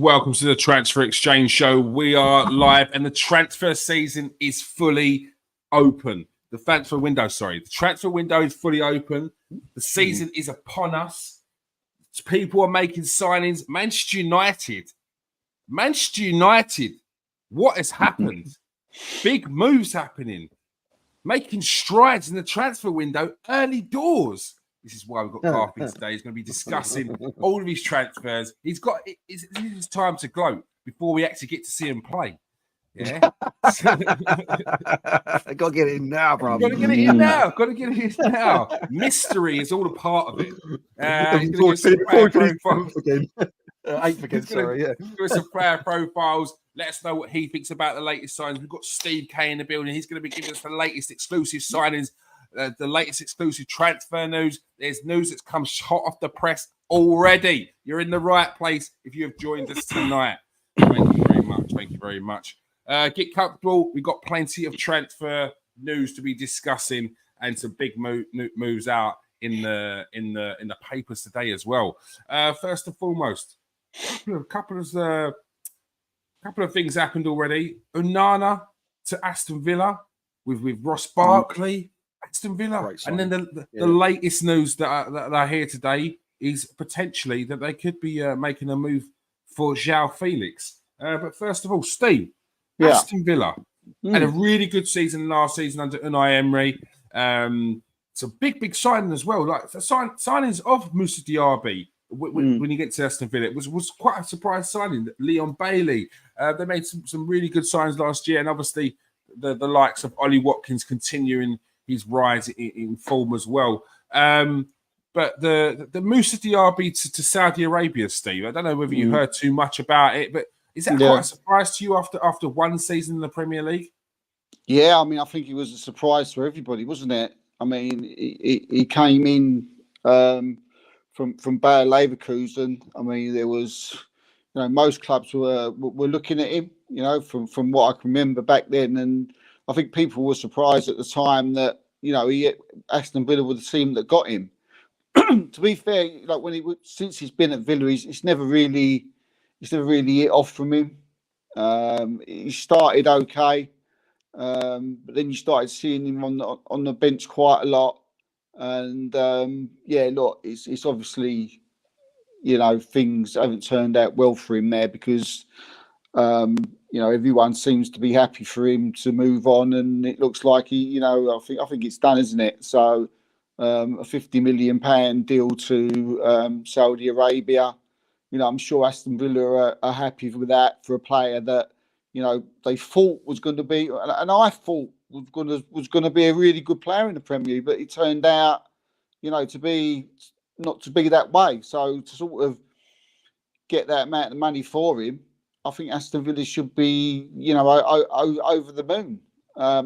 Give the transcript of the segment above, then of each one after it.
welcome to the Transfer Exchange Show. We are live and the transfer season is fully open. The transfer window is fully open. The season is upon us. People are making signings. Manchester United, what has happened? Big moves happening. Making strides in the transfer window early doors. This is why we've got Carpy today. He's going to be discussing all of his transfers. It's his time to gloat before we actually get to see him play. Yeah. I got to get it in now, bro. Got to get it in now. Mystery is all a part of it. He's going to give us some player profiles. Let us know what he thinks about the latest signings. We've got Steve K in the building. He's going to be giving us the latest exclusive signings. The latest exclusive transfer news. There's news that's come hot off the press already. You're in the right place if you have joined us tonight. Thank you very much. Get comfortable. We've got plenty of transfer news to be discussing and some big moves out in the papers today as well. First and foremost, a couple of things happened already. Onana to Aston Villa with Ross Barkley. Aston Villa, and then the latest news that I hear today is potentially that they could be making a move for Joao Felix. But first of all, Steve, Aston Villa had a really good season last season under Unai Emery. It's a big signing as well. Like the signings of Moussa Diaby when you get to Aston Villa, it was quite a surprise signing. Leon Bailey, they made some really good signs last year, and obviously the likes of Ollie Watkins continuing his rise in form as well. But the Moussa Diaby to Saudi Arabia, Steve, I don't know whether you heard too much about it, but is that quite a surprise to you after one season in the Premier League? Yeah, I mean, I think it was a surprise for everybody, wasn't it? I mean, he came in from Bayer Leverkusen. I mean, there was, most clubs were looking at him, from what I can remember back then, and I think people were surprised at the time that Aston Villa were the team that got him. To be fair, since he's been at Villa, it's never really hit off from him. He started okay, but then you started seeing him on the bench quite a lot, and it's obviously things haven't turned out well for him there because. Everyone seems to be happy for him to move on, and it looks like I think it's done, isn't it? So, a £50 million deal to Saudi Arabia. I'm sure Aston Villa are happy with that for a player that they thought was going to be, and I thought was going to be a really good player in the Premier League, but it turned out, to be not to be that way. So to sort of get that amount of money for him. I think Aston Villa should be, over the moon.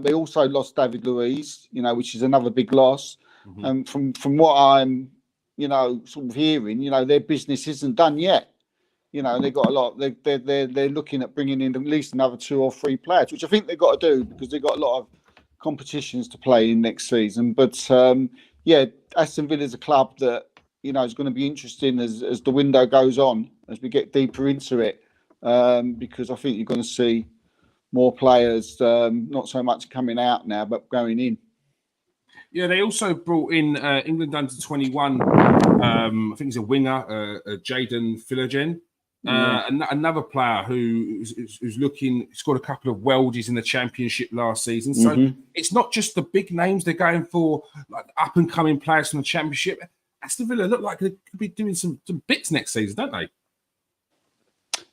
They also lost David Luiz, which is another big loss. And from what I'm, sort of hearing, their business isn't done yet. They've got a lot. They're looking at bringing in at least another 2 or 3 players, which I think they've got to do because they've got a lot of competitions to play in next season. But Aston Villa is a club that is going to be interesting as the window goes on, as we get deeper into it. Because I think you're going to see more players, not so much coming out now, but going in. Yeah, they also brought in England under 21. I think he's a winger, Jaden Philogen, another player who's scored a couple of worldies in the Championship last season. So it's not just the big names they're going for, like up and coming players from the Championship. Aston Villa look like they could be doing some bits next season, don't they?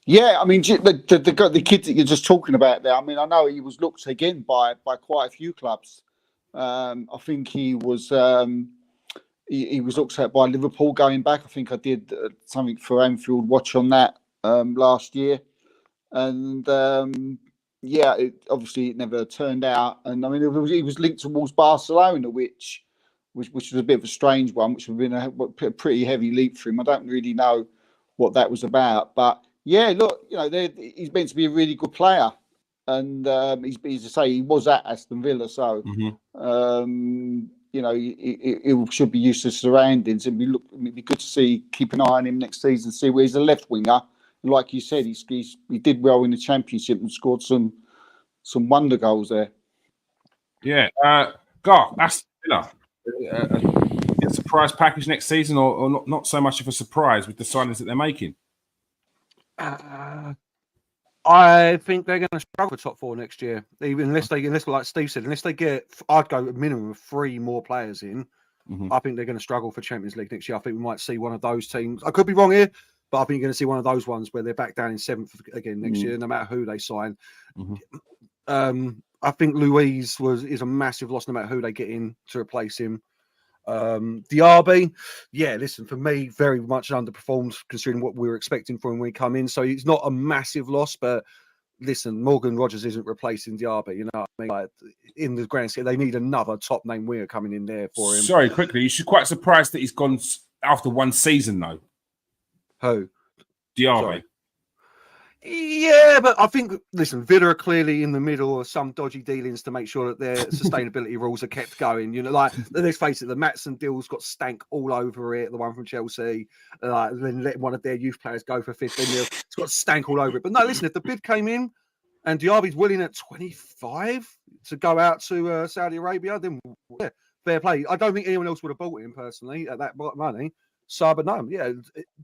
Yeah, I mean, the kid that you're just talking about there, I mean, I know he was looked again by quite a few clubs. I think he was looked at by Liverpool going back. I think I did something for Anfield Watch on that last year. And, obviously it never turned out. And, I mean, he was linked towards Barcelona, which was a bit of a strange one, which would have been a pretty heavy leap for him. I don't really know what that was about, but... Yeah, look, he's meant to be a really good player, and he's to say he was at Aston Villa, so he should be used to surroundings. It'd be good to keep an eye on him next season, see where he's a left winger. Like you said, he did well in the Championship and scored some wonder goals there. Yeah, Garth, Aston Villa, a surprise package next season, or not so much of a surprise with the signings that they're making. I think they're going to struggle for top 4 next year, unless like Steve said, unless they get, I'd go a minimum of 3 more players in. I think they're going to struggle for Champions League next year. I think we might see one of those teams. I could be wrong here, but I think you're going to see one of those ones where they're back down in 7th again next year, no matter who they sign. I think Luiz is a massive loss, no matter who they get in to replace him. Diaby, listen, for me, very much underperformed considering what we were expecting from him when he come in. So he's not a massive loss, but listen, Morgan Rogers isn't replacing Diaby. You know what I mean? Like, in the grand scheme, they need another top name winger coming in there for him. Sorry, quickly, you should quite surprised that he's gone after 1 season, though. Who? Diaby. Sorry. Yeah, but I think, listen, Villa are clearly in the middle of some dodgy dealings to make sure that their sustainability rules are kept going. You know, like, let's face it, the Maatsen deal's got stank all over it, the one from Chelsea, then letting one of their youth players go for 15 mil. It's got stank all over it. But no, listen, if the bid came in and Diaby's willing at 25 to go out to Saudi Arabia, then fair play. I don't think anyone else would have bought him personally at that money. So, but no,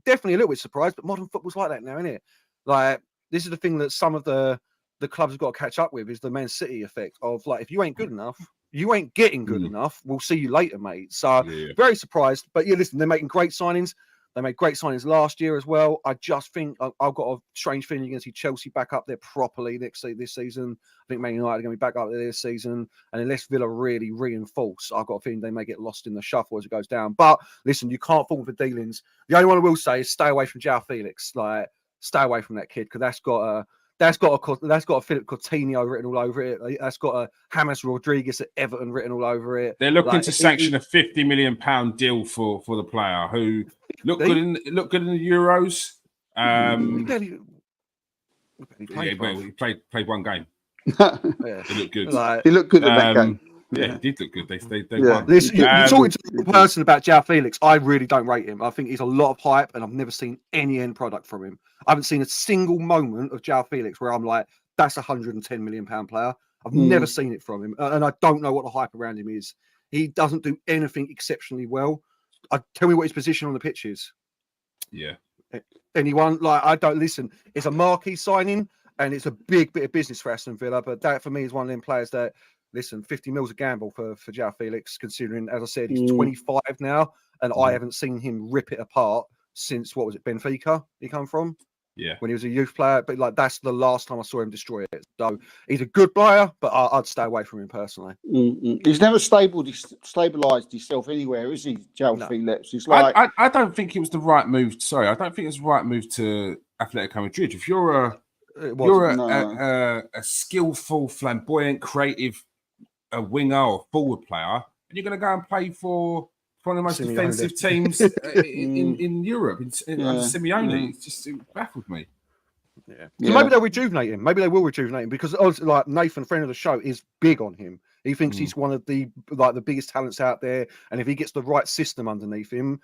definitely a little bit surprised, but modern football's like that now, isn't it? Like, this is the thing that some of the clubs have got to catch up with, is the Man City effect of, like, if you ain't good enough, you ain't getting good enough. We'll see you later, mate. So very surprised. But listen, they're making great signings. They made great signings last year as well. I just think I've got a strange feeling you're going to see Chelsea back up there properly this season. I think Man United are going to be back up there this season. And unless Villa really reinforce, I've got a feeling they may get lost in the shuffle as it goes down. But listen, you can't fall for dealings. The only one I will say is stay away from Joao Felix. Like, stay away from that kid, because that's got a Philip Coutinho written all over it. That's got a James Rodriguez at Everton written all over it. They're looking to sanction a £50 million deal for the player who looked good in the Euros. He played 1 game. He looked good. He looked good at that game. Yeah, he did look good. They won. Listen, you're talking to a person about Joao Felix. I really don't rate him. I think he's a lot of hype, and I've never seen any end product from him. I haven't seen a single moment of Joao Felix where I'm like, that's a £110 million player. I've never seen it from him, and I don't know what the hype around him is. He doesn't do anything exceptionally well. Tell me what his position on the pitch is. Yeah. Anyone? Like, I don't listen. It's a marquee signing, and it's a big bit of business for Aston Villa, but that for me is one of them players that, listen, 50 mil's a gamble for Joao Felix, considering, as I said, he's 25 now, and I haven't seen him rip it apart since, what was it, Benfica he come from? Yeah. When he was a youth player. But, like, that's the last time I saw him destroy it. So he's a good player, but I'd stay away from him personally. He's never stabilised himself anywhere, is he, Joao Felix? It's like... I don't think it was the right move. Sorry, I don't think it was the right move to Atletico Madrid. If you're a skillful, flamboyant, creative winger or forward player, and you're going to go and play for one of the most defensive teams in Europe, under Simeone. It baffled me. So maybe they'll rejuvenate him. Maybe they will rejuvenate him, because obviously, like, Nathan, friend of the show, is big on him. He thinks he's one of the biggest talents out there, and if he gets the right system underneath him,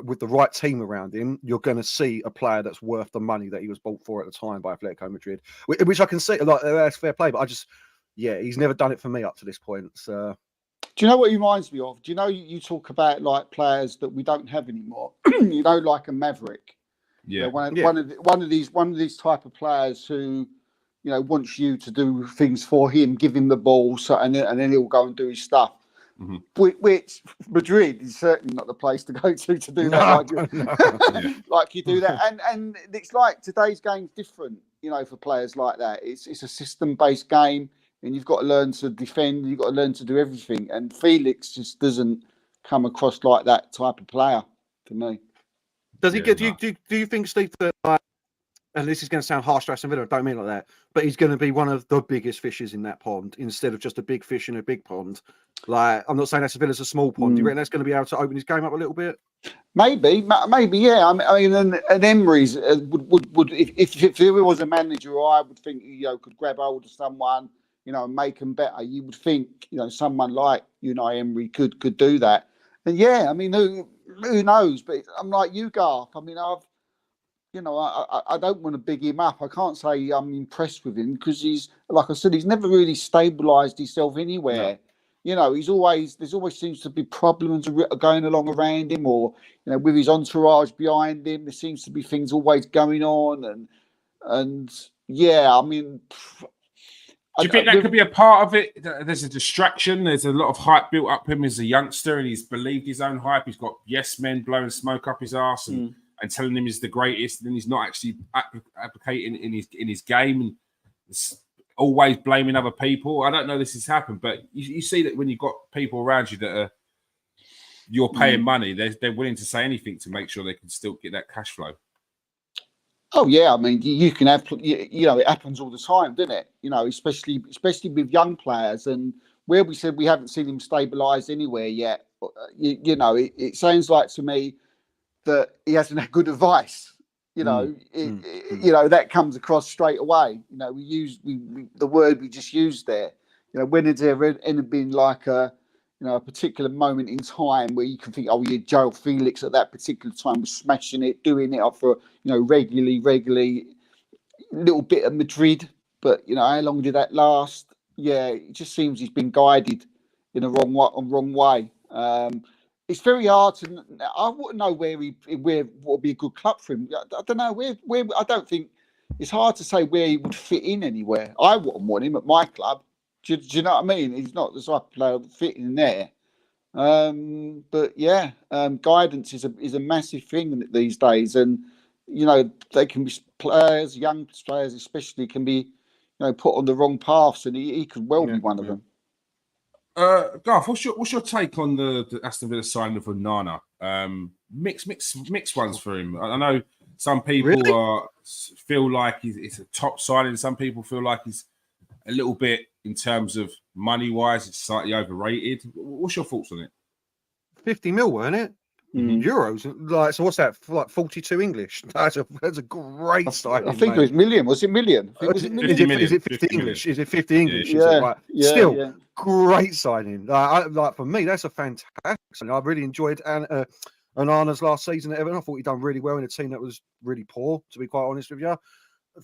with the right team around him, you're going to see a player that's worth the money that he was bought for at the time by Atletico Madrid, which I can see, like, that's fair play, but he's never done it for me up to this point. So, do you know what he reminds me of? Do you know, you talk about, like, players that we don't have anymore? You know, like a Maverick. Yeah. One of these type of players who, you know, wants you to do things for him, give him the ball, and then he'll go and do his stuff. Which Madrid is certainly not the place to go to do that. Like you do that, and it's like today's game's different. You know, for players like that, it's a system-based game, and you've got to learn to defend. You've got to learn to do everything. And Felix just doesn't come across like that type of player to me. Does he get? Do you think, Steve, that, and this is going to sound harsh to Aston Villa, I don't mean like that, but he's going to be one of the biggest fishes in that pond instead of just a big fish in a big pond? Like, I'm not saying Aston Villa's a small pond. Do you reckon that's going to be able to open his game up a little bit? Maybe, yeah. I mean, and Emery's would if there was a manager, I would think, you know, could grab hold of someone, you know, and make them better. You would think, you know, someone like, you know, Emery could do that. And yeah, I mean, who knows? But I'm like you, Garth. I mean, you know, I don't want to big him up. I can't say I'm impressed with him because he's, like I said, he's never really stabilised himself anywhere. No. You know, there's always seems to be problems going along around him, or you know, with his entourage behind him. There seems to be things always going on, and yeah, I mean, Do you think that could be a part of it? There's a distraction. There's a lot of hype built up him as a youngster, and he's believed his own hype. He's got yes men blowing smoke up his arse and telling him he's the greatest, and then he's not actually applicating in his game, and it's always blaming other people. I don't know this has happened, but you see that when you've got people around you that you're paying money, they're willing to say anything to make sure they can still get that cash flow. Oh yeah, I mean, you can have, you know, it happens all the time, doesn't it? You know, especially with young players, and where we said we haven't seen him stabilise anywhere yet. You know, it sounds like to me that he hasn't had good advice. You know, you know, that comes across straight away. You know, the word we just used there. You know, when has there ever been like a particular moment in time where you can think, oh yeah, Joao Felix at that particular time was smashing it, doing it up for, you know, regularly, little bit of Madrid, but you know, how long did that last? Yeah, it just seems he's been guided in a wrong way. It's very hard to. I wouldn't know where would be a good club for him. I don't know where. I don't think it's hard to say where he would fit in anywhere. I wouldn't want him at my club. Do you know what I mean? He's not the type of player that fit in there. But yeah, guidance is a massive thing these days, and you know, they can be players, young players especially, can be, you know, put on the wrong paths, and he could well be one of them. Garth, what's your take on the Aston Villa signing of Onana? Mixed ones for him. I know some people feel like it's a top signing. Some people feel like he's a little bit, in terms of money wise, it's slightly overrated. What's your thoughts on it? 50 mil, weren't it? Euros. Like, so what's that? Like 42 English. That's a great signing. I think it was million. Was it million? Is it 50 English? Is it 50 English? Yeah. Still, great signing. Like for me, that's a fantastic signing. I really enjoyed Onana's last season at Everton. I thought he'd done really well in a team that was really poor, to be quite honest with you.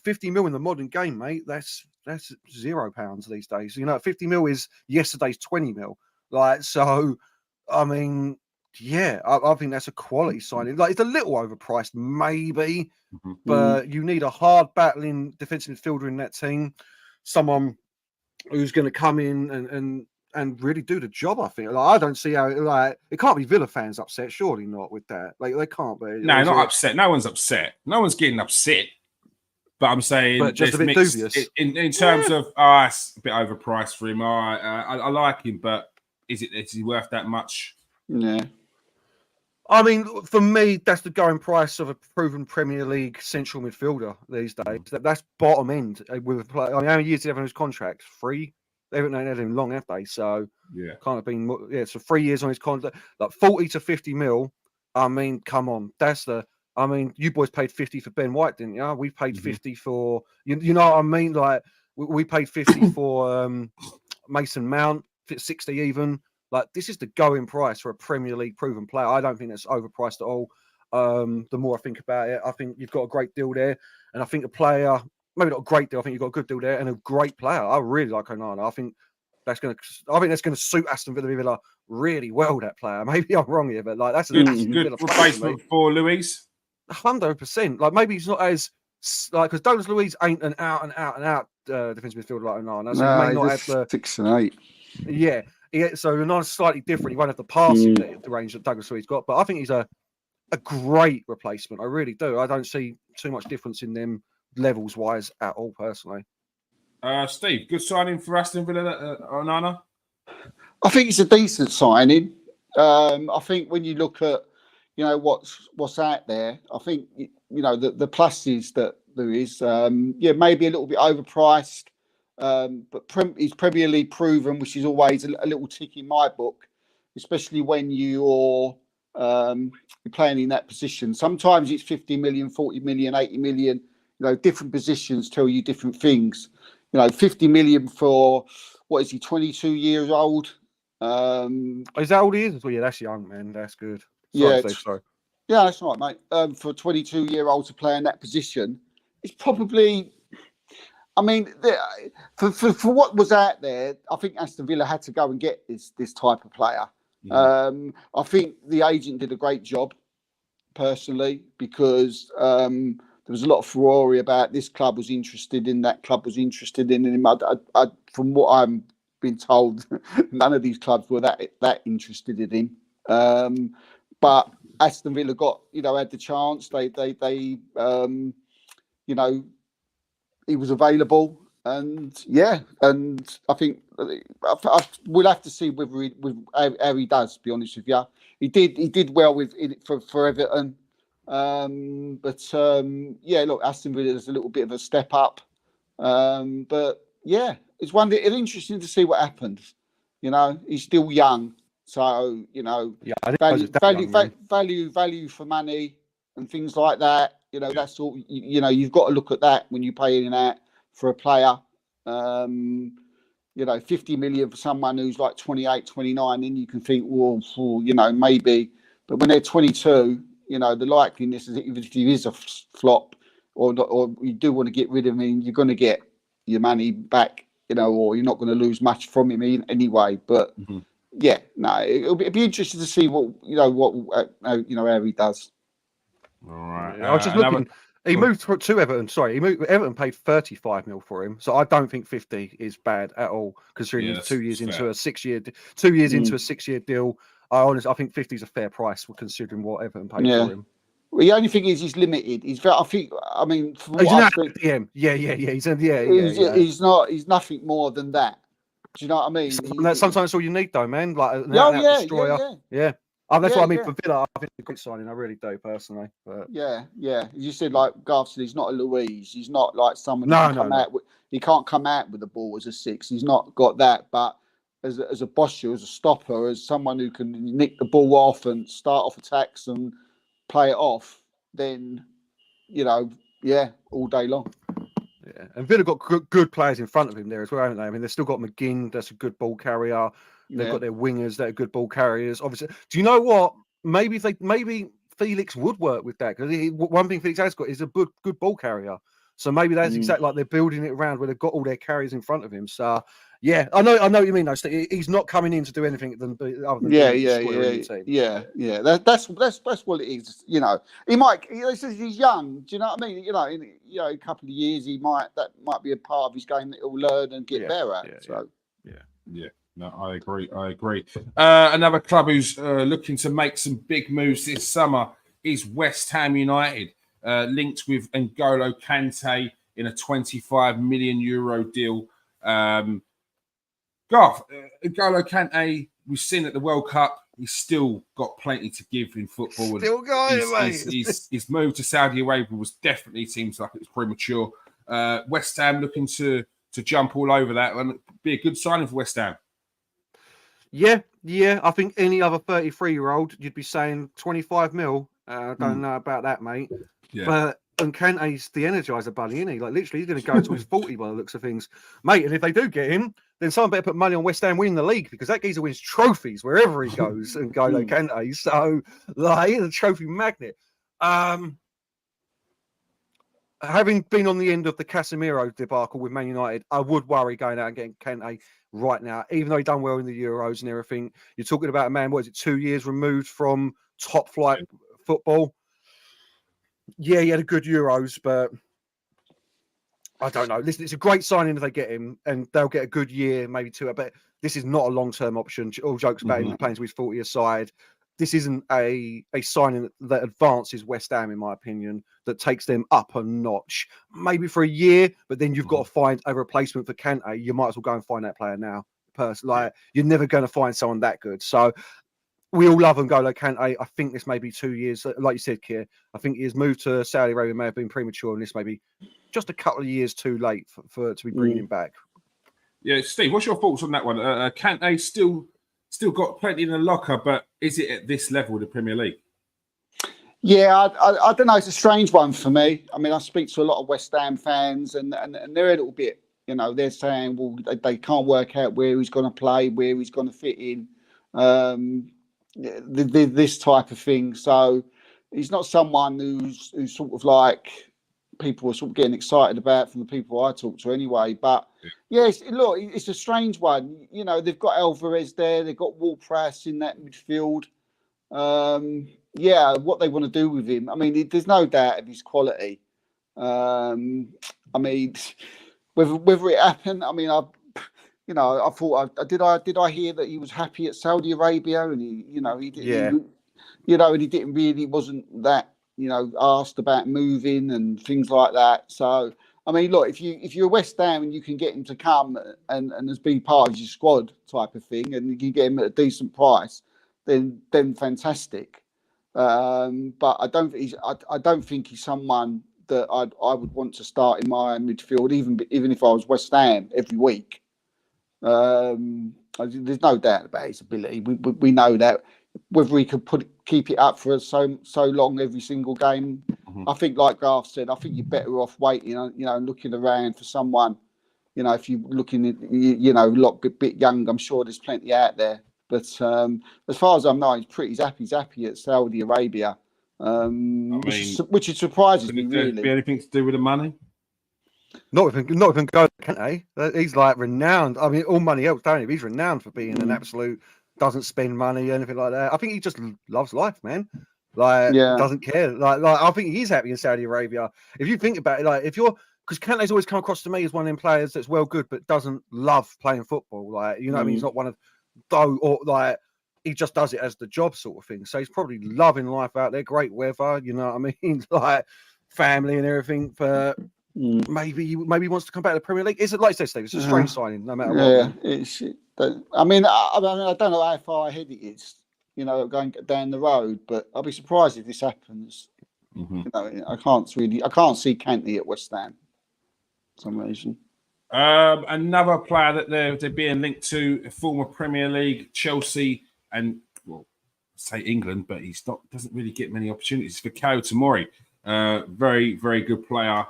50 mil in the modern game, mate, that's £0 these days. You know, 50 mil is yesterday's 20 mil. Like, so, I mean, yeah, I think that's a quality signing. Like, it's a little overpriced, maybe, but you need a hard battling defensive midfielder in that team. Someone who's going to come in and really do the job, I think. Like, I don't see how, like, it can't be Villa fans upset, surely not with that. Like, they can't be. No, not upset. No one's upset. No one's getting upset. But I'm saying, but just a bit dubious in terms of it's a bit overpriced for him. I like him, but is he worth that much? Yeah. I mean, for me, that's the going price of a proven Premier League central midfielder these days. That's bottom end with a player. I mean, how many years did he have on his contract? 3. They haven't had him long, have they? So yeah, kind of been so 3 years on his contract, like 40 to 50 mil. I mean, come on, that's the. I mean, you boys paid 50 for Ben White, didn't you? We paid 50 for, you know what I mean? Like, we paid 50 for Mason Mount, 60 even. Like, this is the going price for a Premier League proven player. I don't think that's overpriced at all. The more I think about it, I think you've got a great deal there. And I think a player, maybe not a great deal, I think you've got a good deal there and a great player. I really like Onana. I think that's going to suit Aston Villa really well, that player. Maybe I'm wrong here, but like, that's a good replacement for Luis. 100%. Like, maybe he's not as like, because Douglas Luiz ain't an out defensive midfielder like Onana. So he may not have the 6 and 8. Yeah. So Onana's slightly different. He won't have the passing the range that Douglas Luiz got, but I think he's a great replacement. I really do. I don't see too much difference in them levels wise at all, personally. Steve, good signing for Aston Villa, Onana. I think it's a decent signing. I think when you look at, you know, what's out there, I think, you know, the pluses that there is, maybe a little bit overpriced, but he's Premier League proven, which is always a little tick in my book, especially when you're playing in that position. Sometimes it's 50 million, 40 million, 80 million, you know, different positions tell you different things. You know, 50 million for, what is he, 22 years old? Is that all he is? Well, yeah, that's young, man. That's good. Sorry. Yeah, that's right, mate. For a 22-year-old to play in that position, it's probably. I mean, for what was out there, I think Aston Villa had to go and get this type of player. I think the agent did a great job, personally, because there was a lot of furore about this club was interested in, that club was interested in him. From what I'm been told, none of these clubs were that interested in him. But Aston Villa had the chance. They he was available, and I think we'll have to see how he does. To be honest with you, he did well with it for Everton, but look, Aston Villa is a little bit of a step up, but yeah, it's interesting to see what happens. He's still young, so value for money and things like that. That's all. You've got to look at that when you pay in and out for a player. 50 million for someone who's like 28, 29, then you can think, well, maybe. But when they're 22, the likeliness is, even if he is a flop, or you do want to get rid of him, you're going to get your money back, or you're not going to lose much from him anyway. But it'll be interesting to see how he does. All right. I was just looking. He moved to Everton. Sorry, Everton paid 35 mil for him. So I don't think 50 is bad at all, considering he's 2 years into a 6 year, 2 years into a 6 year deal. I think 50 is a fair price considering what Everton paid for him. Well, the only thing is he's limited. He's very. From he's what an DM. He's nothing more than that. Do you know what I mean? Sometimes that's all you need, though, man. Like an destroyer. Yeah. That's what I mean for Villa. I think it's a great signing. I really do, personally. But yeah. You said, like Garth said, he's not a Louise. He's not like someone he can't come out with the ball as a 6. He's not got that. But as a bosser, as a stopper, as someone who can nick the ball off and start off attacks and play it off, then all day long. Yeah, and Villa got good players in front of him there as well, haven't they? I mean, they've still got McGinn, that's a good ball carrier. They've got their wingers that are good ball carriers. Obviously, do you know what? Maybe Felix would work with that, because one thing Felix has got is a good ball carrier. So maybe that's exactly like they're building it around where they've got all their carriers in front of him. So yeah, I know what you mean. Though he's not coming in to do anything other than That's what it is. He might. He's young. Do you know what I mean? In a couple of years, that might be a part of his game that he'll learn and get better at. No, I agree. Another club who's looking to make some big moves this summer is West Ham United, linked with N'Golo Kante in a 25 million euro deal. N'Golo Kante, we've seen at the World Cup, he's still got plenty to give in football. Still going, mate. His move to Saudi Arabia seems like it was premature. West Ham looking to jump all over that and be a good signing for West Ham. Yeah. I think any other 33-year-old, you'd be saying 25 mil. I don't know about that, mate. Yeah. But Kante's the Energizer Bunny, isn't he? Like, literally, he's going to go until he's 40 by the looks of things. Mate, and if they do get him, then someone better put money on West Ham winning the league, because that geezer wins trophies wherever he goes, N'Golo Kante. So, like, he's a trophy magnet. Having been on the end of the Casemiro debacle with Man United, I would worry going out and getting Kante right now, even though he done well in the Euros and everything. You're talking about a man, 2 years removed from top flight football? Yeah, he had a good Euros, but I don't know. Listen, it's a great signing if they get him, and they'll get a good year, maybe 2. But this is not a long-term option. All jokes about him playing to his 40 aside. This isn't a signing that advances West Ham, in my opinion, that takes them up a notch. Maybe for a year, but then you've got to find a replacement for Kante. You might as well go and find that player now. You're never going to find someone that good. So we all love N'Golo Kante. I think this may be 2 years. Like you said, Keir, I think his move to Saudi Arabia may have been premature, and this may be just a couple of years too late for to be bringing him back. Yeah, Steve, what's your thoughts on that one? Kante still got plenty in the locker, but is it at this level of the Premier League? Yeah, I don't know. It's a strange one for me. I mean, I speak to a lot of West Ham fans, and they're a little bit, they're saying, well, they can't work out where he's going to play, where he's going to fit in, this type of thing. So, he's not someone who's sort of like people are sort of getting excited about from the people I talk to anyway. But yes, look, it's a strange one. You know, they've got Alvarez there, they've got Ward-Prowse in that midfield. What they want to do with him. I mean, there's no doubt of his quality. I mean, whether it happened, I mean, I thought, did I hear that he was happy at Saudi Arabia, and and he didn't really wasn't that asked about moving and things like that. So I mean, look, if you're West Ham and you can get him to come and as be part of your squad type of thing, and you can get him at a decent price, then fantastic. But I don't think he's someone that I would want to start in my midfield, even if I was West Ham every week. There's no doubt about his ability. We know that. Whether he could keep it up for so long every single game, I think, like Garth said, I think you're better off waiting, and looking around for someone. If you're looking at, a lot bit young, I'm sure there's plenty out there. But as far as I know, he's happy at Saudi Arabia, which surprises me really. Be anything to do with the money? Not even go, can they? He's like renowned. I mean, all money helps, don't he? He's renowned for being an absolute, doesn't spend money, anything like that. I think he just loves life, man. Doesn't care. Like I think he's happy in Saudi Arabia. If you think about it, because Kante's always come across to me as one of them players that's well good, but doesn't love playing football. What I mean? He's not one of he just does it as the job sort of thing. So he's probably loving life out there. Great weather, you know what I mean? Like family and everything. For maybe he wants to come back to the Premier League. Is it like I said, Steve? It's a strange signing, no matter what. I mean, I don't know how far ahead it is, going down the road, but I'll be surprised if this happens. I can't see Kante at West Ham for some reason. Another player that they're being linked to, a former Premier League, Chelsea, and say England, but doesn't really get many opportunities. For Fikayo Tomori, very, very good player,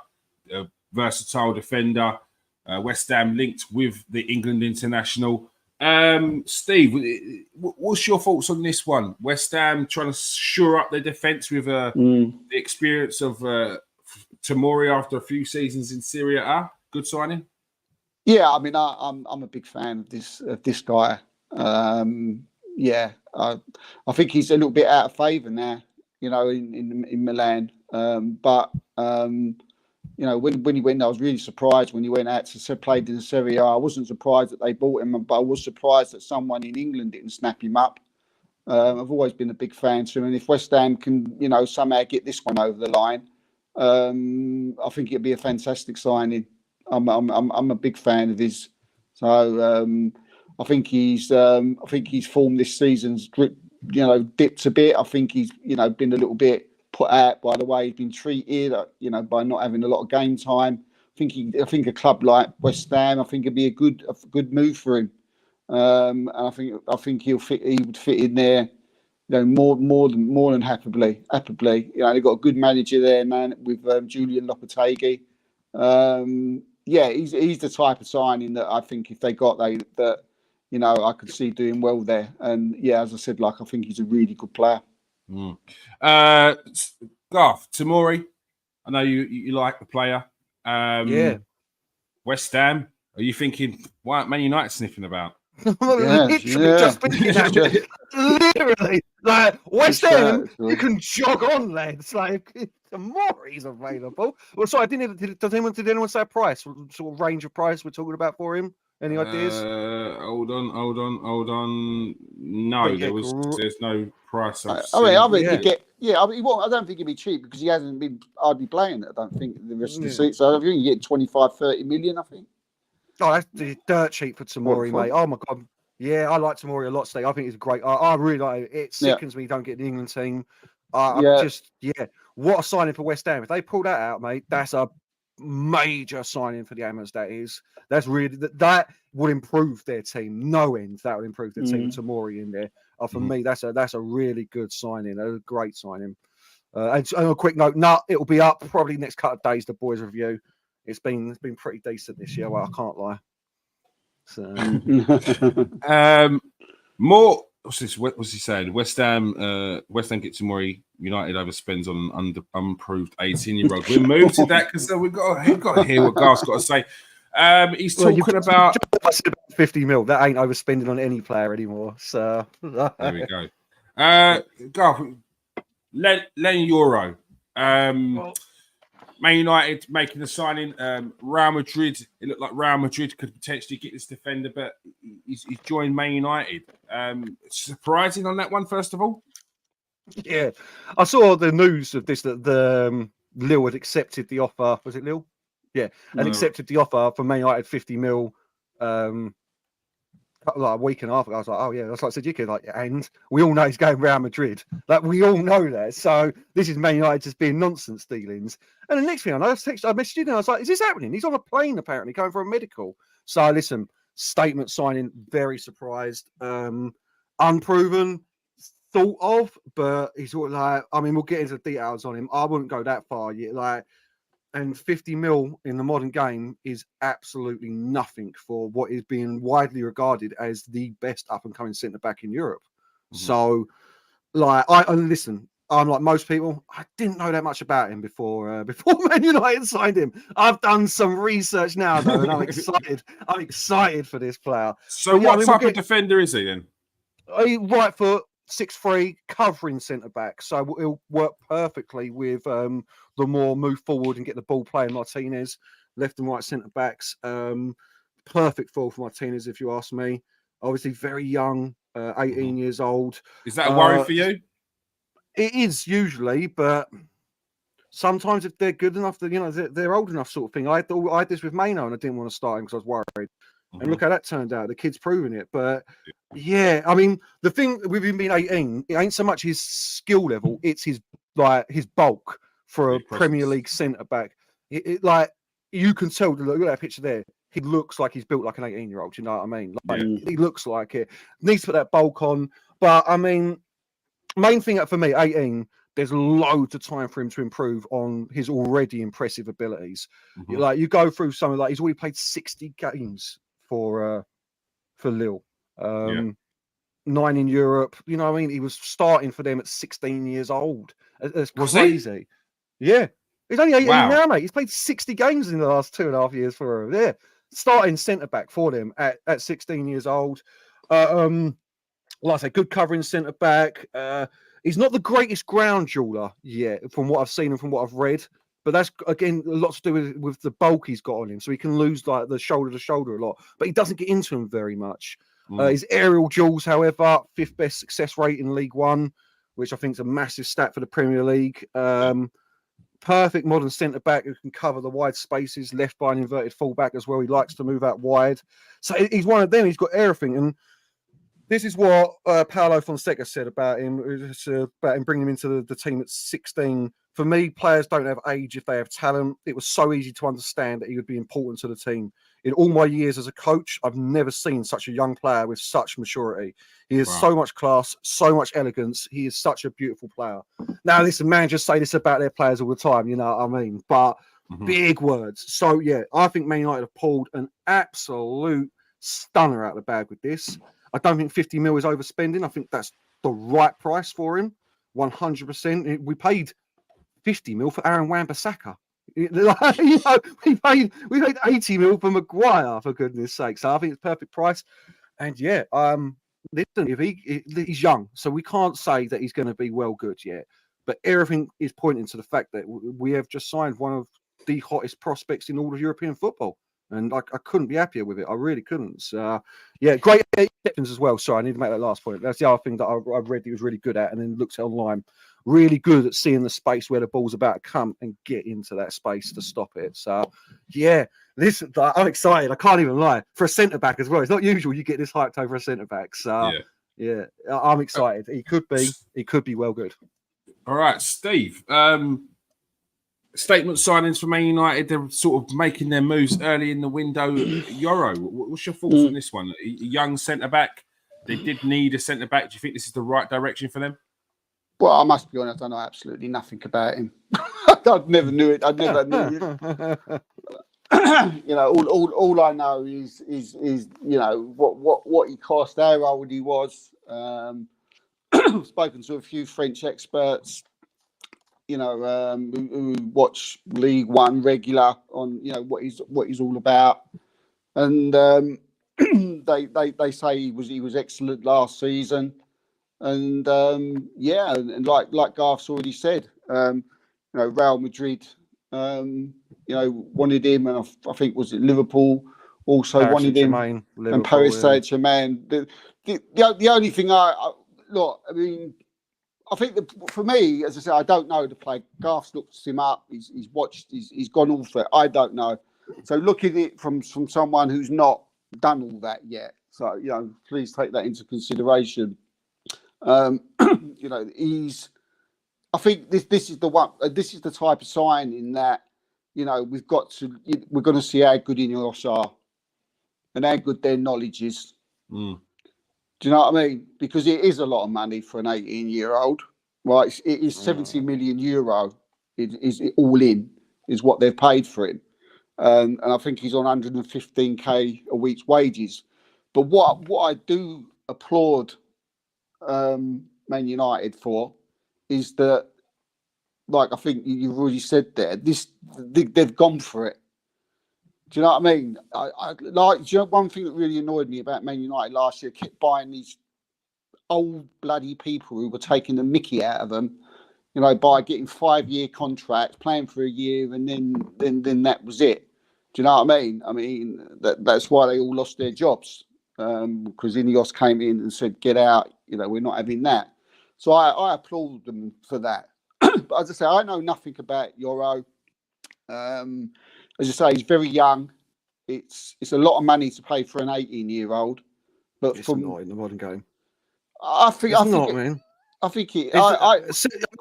versatile defender. West Ham linked with the England international. Steve, what's your thoughts on this one? West Ham trying to shore up their defence with the experience of Tomori after a few seasons in Serie A. Good signing. Yeah, I mean, I'm a big fan of this guy. I think he's a little bit out of favour now, in Milan. But when he went, I was really surprised when he went out to played in the Serie A. I wasn't surprised that they bought him, but I was surprised that someone in England didn't snap him up. I've always been a big fan to him, and if West Ham can, somehow get this one over the line, I think it'd be a fantastic signing. I'm a big fan of his. So I think he's form this season's dipped a bit. I think he's been a little bit put out by the way he's been treated. By not having a lot of game time. I think a club like West Ham, I think it'd be a good move for him. And I think he would fit in there. More than happily. They've got a good manager there, man, with Julian Lopetegui. He's the type of signing that I think if they got I could see doing well there. And as I said, I think he's a really good player. Garth, Tomori, I know you like the player. West Ham, are you thinking, why aren't Man United sniffing about? Just thinking that. Literally, West Ham, you can jog on, lads. Tomori's available. Well, sorry, did anyone say a price? What sort of range of price we're talking about for him? Any ideas? Hold on. No, there's no price. I don't think he'd be cheap because he hasn't been hardly playing it. I don't think the rest of the seats. So I think you get 25-30 million. I think. Oh, that's dirt cheap for Tomori, mate. Oh my god. Yeah, I like Tomori a lot, Steve. I think he's great. I really like it. It sickens me. Don't get the England team. What a signing for West Ham. If they pull that out, mate, that's a major signing for the Hammers. That's really that would improve their team. No end. That would improve their team. Tomori in there. For me, that's a really good signing. A great signing. And on a quick note, it'll be up probably next couple of days. The boys review. It's been pretty decent this year. Well, I can't lie. So. what's this? What's he saying? West Ham gets Mori. United overspends on an unproved 18-year-old. We'll move to that because we've got to hear what Garth's got to say. He's talking about 50 mil. That ain't overspending on any player anymore. So there we go. Garth, Leny Yoro. Man United making the signing. Real Madrid. It looked like Real Madrid could potentially get this defender, but he's joined Man United. Surprising on that one, first of all. Yeah, I saw the news of this that Lille had accepted the offer. Was it Lille? Yeah, and accepted the offer for Man United 50 mil. Like a week and a half ago, I was like, oh yeah, that's like Zirkzee, like, and we all know he's going Real Madrid. Like, we all know that. So this is Man United just being nonsense dealings. And the next thing I know, I messaged you and I was like, is this happening? He's on a plane apparently, going for a medical. So listen, statement signing, very surprised. Unproven, thought of, but he's sort of like, I mean, we'll get into details on him. I wouldn't go that far yet. Like, and 50 mil in the modern game is absolutely nothing for what is being widely regarded as the best up and coming centre back in Europe. Mm-hmm. So, like, I listen. I'm like most people. I didn't know that much about him before Man United signed him. I've done some research now, though, and I'm excited. I'm excited for this player. So, what type of defender is he then? Right foot, 6'3", covering centre back. So it'll work perfectly with the more move forward and get the ball playing Martinez, left and right centre backs. Perfect for Martinez, if you ask me. Obviously, very young, 18 years old. Is that a worry for you? It is usually, but sometimes if they're good enough, that they're old enough, sort of thing. I had this with Maino, and I didn't want to start him because I was worried. And look how that turned out. The kid's proving it. But yeah, I mean, the thing with him being 18, it ain't so much his skill level, it's his bulk for a Premier League centre back. It like, you can tell, look at that picture there. He looks like he's built like an 18-year-old. You know what I mean? Like, he looks like it. Needs to put that bulk on. But I mean, main thing for me, 18, there's loads of time for him to improve on his already impressive abilities. Like, you go through some of that, he's already played 60 games for Lille, 9 in Europe. You know what I mean? He was starting for them at 16 years old. That's crazy. Yeah, he's only 18 now, mate. He's played 60 games in the last 2.5 years for him. Yeah, starting centre back for them at 16 years old. Like I say, good covering centre back. He's not the greatest ground jeweler yet, from what I've seen and from what I've read. But that's, again, a lot to do with the bulk he's got on him. So he can lose like the shoulder to shoulder a lot. But he doesn't get into him very much. His aerial duels, however, 5th best success rate in League One, which I think is a massive stat for the Premier League. Perfect modern centre-back who can cover the wide spaces, left by an inverted full-back as well. He likes to move out wide. So he's one of them. He's got everything. And this is what Paulo Fonseca said about him, about him bringing him into the team at 16. For me, players don't have age if they have talent. It was so easy to understand that he would be important to the team. In all my years as a coach, I've never seen such a young player with such maturity. He has so much class, so much elegance. He is such a beautiful player. Now, listen, managers say this about their players all the time, you know what I mean? But big words. So, yeah, I think Man United have pulled an absolute stunner out of the bag with this. I don't think 50 mil is overspending. I think that's the right price for him, 100%. We paid 50 mil for Aaron Wan-Bissaka. You know, we paid 80 mil for Maguire, for goodness sake. So I think it's perfect price. And yeah, listen, he's young, so we can't say that he's going to be well good yet. But everything is pointing to the fact that we have just signed one of the hottest prospects in all of European football. And I couldn't be happier with it. I really couldn't. So, yeah, great acceptance as well. Sorry, I need to make that last point. That's the other thing that I read he was really good at, and then looked online. Really good at seeing the space where the ball's about to come and get into that space to stop it. So, yeah, listen, I'm excited. I can't even lie. For a centre-back as well. It's not usual you get this hyped over a centre-back. So, yeah, I'm excited. He could be well good. All right, Steve. Statement signings for Man United. They're sort of making their moves early in the window. Yoro, what's your thoughts on this one? A young centre-back. They did need a centre-back. Do you think this is the right direction for them? Well, I must be honest, I know absolutely nothing about him. I never knew it. I never knew it. You know, all I know is you know what he cost, how old he was. Spoken to a few French experts, who watch League One regular on, what he's all about, and they say he was excellent last season, and and like Garth's already said, Real Madrid, wanted him, and I think was it Liverpool also Paris wanted him, Saint-Germain, and Paris Saint-Germain. The only thing I think that for me, as I said, I don't know the player. Garth's looked him up. He's watched. He's gone all for it. I don't know. So look at it from someone who's not done all that yet. So please take that into consideration. He's. I think this is the one. This is the type of signing that we're going to see how good Ineos are and how good their knowledge is. Mm. Do you know what I mean? Because it is a lot of money for an 18-year-old. Right, it is 70 million euro. It is all in, is what they've paid for him, and I think he's on 115k a week's wages. But what I do applaud Man United for is that, like I think you've already said there, they've gone for it. Do you know what I mean? One thing that really annoyed me about Man United last year, kept buying these old bloody people who were taking the mickey out of them, by getting 5-year contracts, playing for a year, and then that was it. Do you know what I mean? I mean that's why they all lost their jobs, because Ineos came in and said, "Get out! We're not having that." So I applaud them for that. But as I say, I know nothing about Yoro. As I say, he's very young. It's a lot of money to pay for an 18-year-old, but it's not in the modern game. I think man. I think it.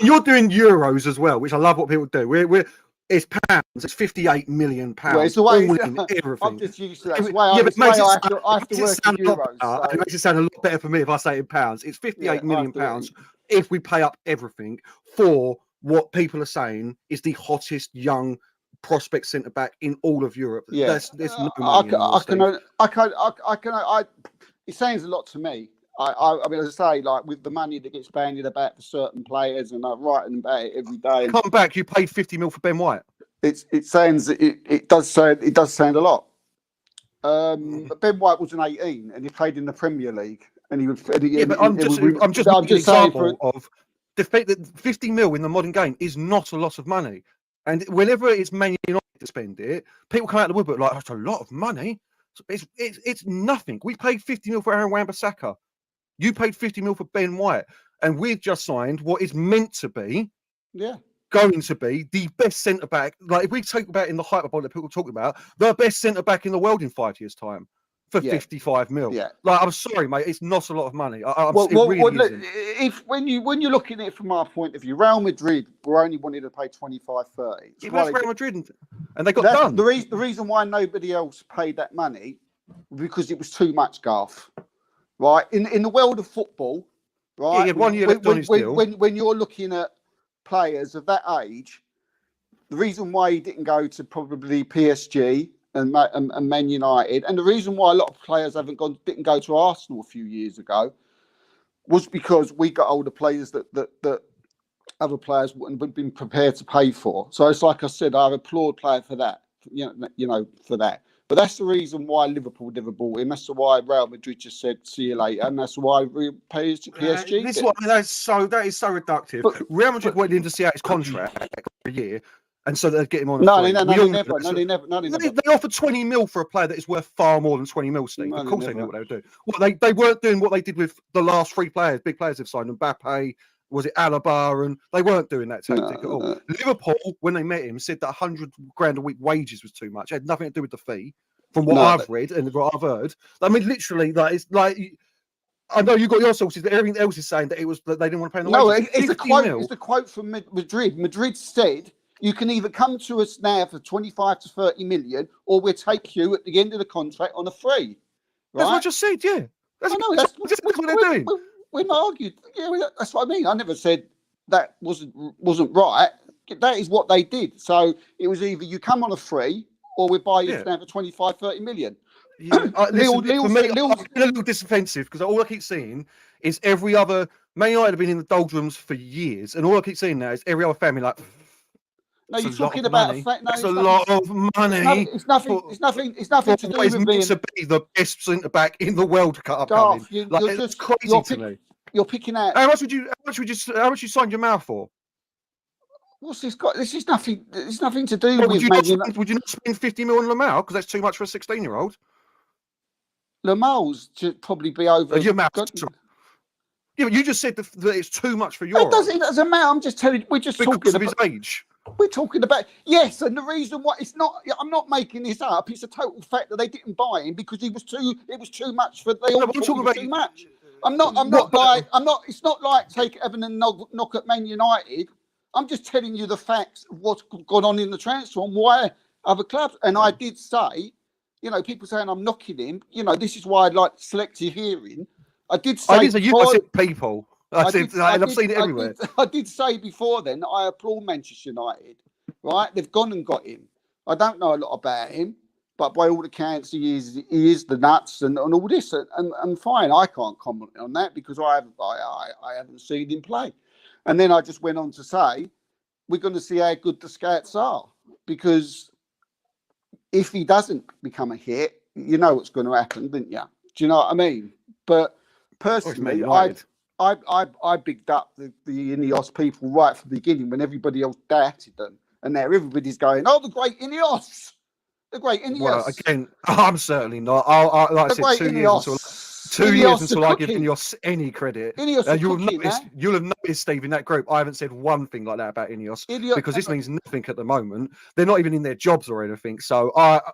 You're doing euros as well, which I love what people do. It's pounds. It's 58 million pounds. Well, it's the way everything. I'm just used to that. It's the way I have to work in euros. It makes it sound a lot better for me if I say it in pounds. It's 58 million pounds if we pay up everything for what people are saying is the hottest young prospect centre back in all of Europe. Yeah, there's no money. It sounds a lot to me. I mean, as I say, like with the money that gets bandied about for certain players, and I'm writing about it every day. Come back, you paid 50 mil for Ben White. It does sound a lot. But Ben White was an 18, and he played in the Premier League, and he was. I'm just saying of the fact that 50 mil in the modern game is not a lot of money, and whenever it's Man United to spend it, people come out of the woodwork like that's a lot of money. It's nothing. We paid 50 mil for Aaron Wan-Bissaka. You paid 50 mil for Ben White, and we've just signed what is meant to be, going to be the best centre back. Like if we talk about in the hyperbole that people talk about, the best centre back in the world in 5 years' time for 55 mil. Yeah. Like I'm sorry, mate, it's not a lot of money. When you're looking at it from our point of view, Real Madrid were only wanting to pay 25, 30. Yeah, that's Real Madrid, and they got done. The reason why nobody else paid that money because it was too much, Garth. Right, in the world of football, right? Yeah, 1 year left on his deal. When you're looking at players of that age, the reason why he didn't go to probably PSG and Man United, and the reason why a lot of players didn't go to Arsenal a few years ago, was because we got older players that other players wouldn't have been prepared to pay for. So it's like I said, I applaud player for that, for that. But that's the reason why Liverpool never bought him. That's why Real Madrid just said, "See you later," and that's why PSG. That is so reductive. But Real Madrid went in to see out his contract for a year, and so they'd get him on. They offered 20 mil for a player that is worth far more than 20 mil, Steve. Of course, they know what they would do. Well, they weren't doing what they did with the last 3 players, big players they've signed: Mbappe, was it Alaba, and they weren't doing that tactic at all. Liverpool, when they met him, said that 100 grand a week wages was too much. It had nothing to do with the fee, from what I've read and what I've heard. I mean, literally, it's like I know you got your sources, but everything else is saying that it was that they didn't want to pay the wages. It's a quote. It's the quote from Madrid. Madrid said, "You can either come to us now for 25 to 30 million, or we'll take you at the end of the contract on a free." Right? That's what I just said. Yeah, that's what they're doing. We're not arguing. Yeah, that's what I mean. I never said that wasn't right. That is what they did. So it was either you come on a free or we buy you now for 25, 30 million. Lil, for me, Lil, I'm a little defensive because all I keep seeing is every other Man United have been in the doldrums for years, and all I keep seeing now is every other family like. no, That's you're a lot talking of about money. a fact. No, That's a it's lot nothing. of money. It's nothing to do What is with meant being. to be the best centre back in the world upcoming. Garth, Like, you're it's just crazy to me. you're picking out. How much you signed your mouth for? What's this got? This is nothing. It's nothing to do Well, with would you not spend 50 mil on Lamau because that's too much for a 16-year-old? Lamel's should probably be over. Your mouth. Yeah, but you just said that it's too much for your. It doesn't matter. I'm just telling you. We're just because talking of his about age. We're talking about yes, and the reason why it's not. I'm not making this up. It's a total fact that they didn't buy him because he was too. It was too much for. They all thought he was too much. I'm not. It's not like take Evan and knock at Man United. I'm just telling you the facts of what's gone on in the transfer and why other clubs. And I did say, people saying I'm knocking him. This is why I'd like selective hearing. I did say. I didn't say you. I said people. I've seen it everywhere. I did say before then that I applaud Manchester United. Right, they've gone and got him. I don't know a lot about him, but by all accounts, he is the nuts and all this. And fine, I can't comment on that because I haven't seen him play. And then I just went on to say, we're going to see how good the scouts are because if he doesn't become a hit, you know what's going to happen, didn't you? Do you know what I mean? But personally, I bigged up the Ineos people right from the beginning when everybody else doubted them, and now everybody's going, "Oh, the great Ineos, the great Ineos." Well, again, I'm certainly not. Like I said, 2 years until I give Ineos any credit. You'll have noticed, Steve, in that group, I haven't said one thing like that about Ineos because this means nothing at the moment. They're not even in their jobs or anything. So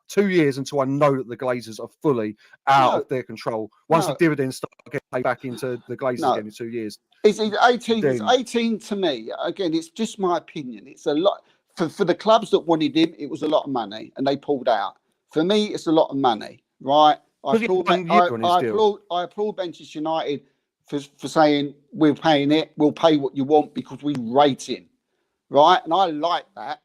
2 years until I know that the Glazers are fully out of their control. Once the dividends start getting paid back into the Glazers again in 2 years. It's 18. It's 18 to me. Again, it's just my opinion. It's a lot for the clubs that wanted him. It was a lot of money, and they pulled out. For me, it's a lot of money, right? I applaud Manchester United for saying we're paying it. We'll pay what you want because we rate him, right? And I like that,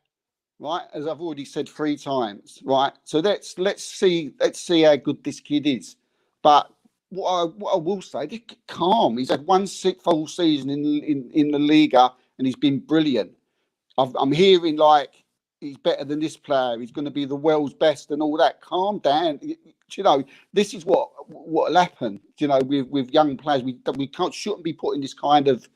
right? As I've already said 3 times, right? So let's see how good this kid is. But what I will say, calm. He's had 1 full season in the Liga, and he's been brilliant. I'm hearing like he's better than this player. He's going to be the world's best and all that. Calm down. This is what will happen. With young players, we shouldn't be putting this kind of,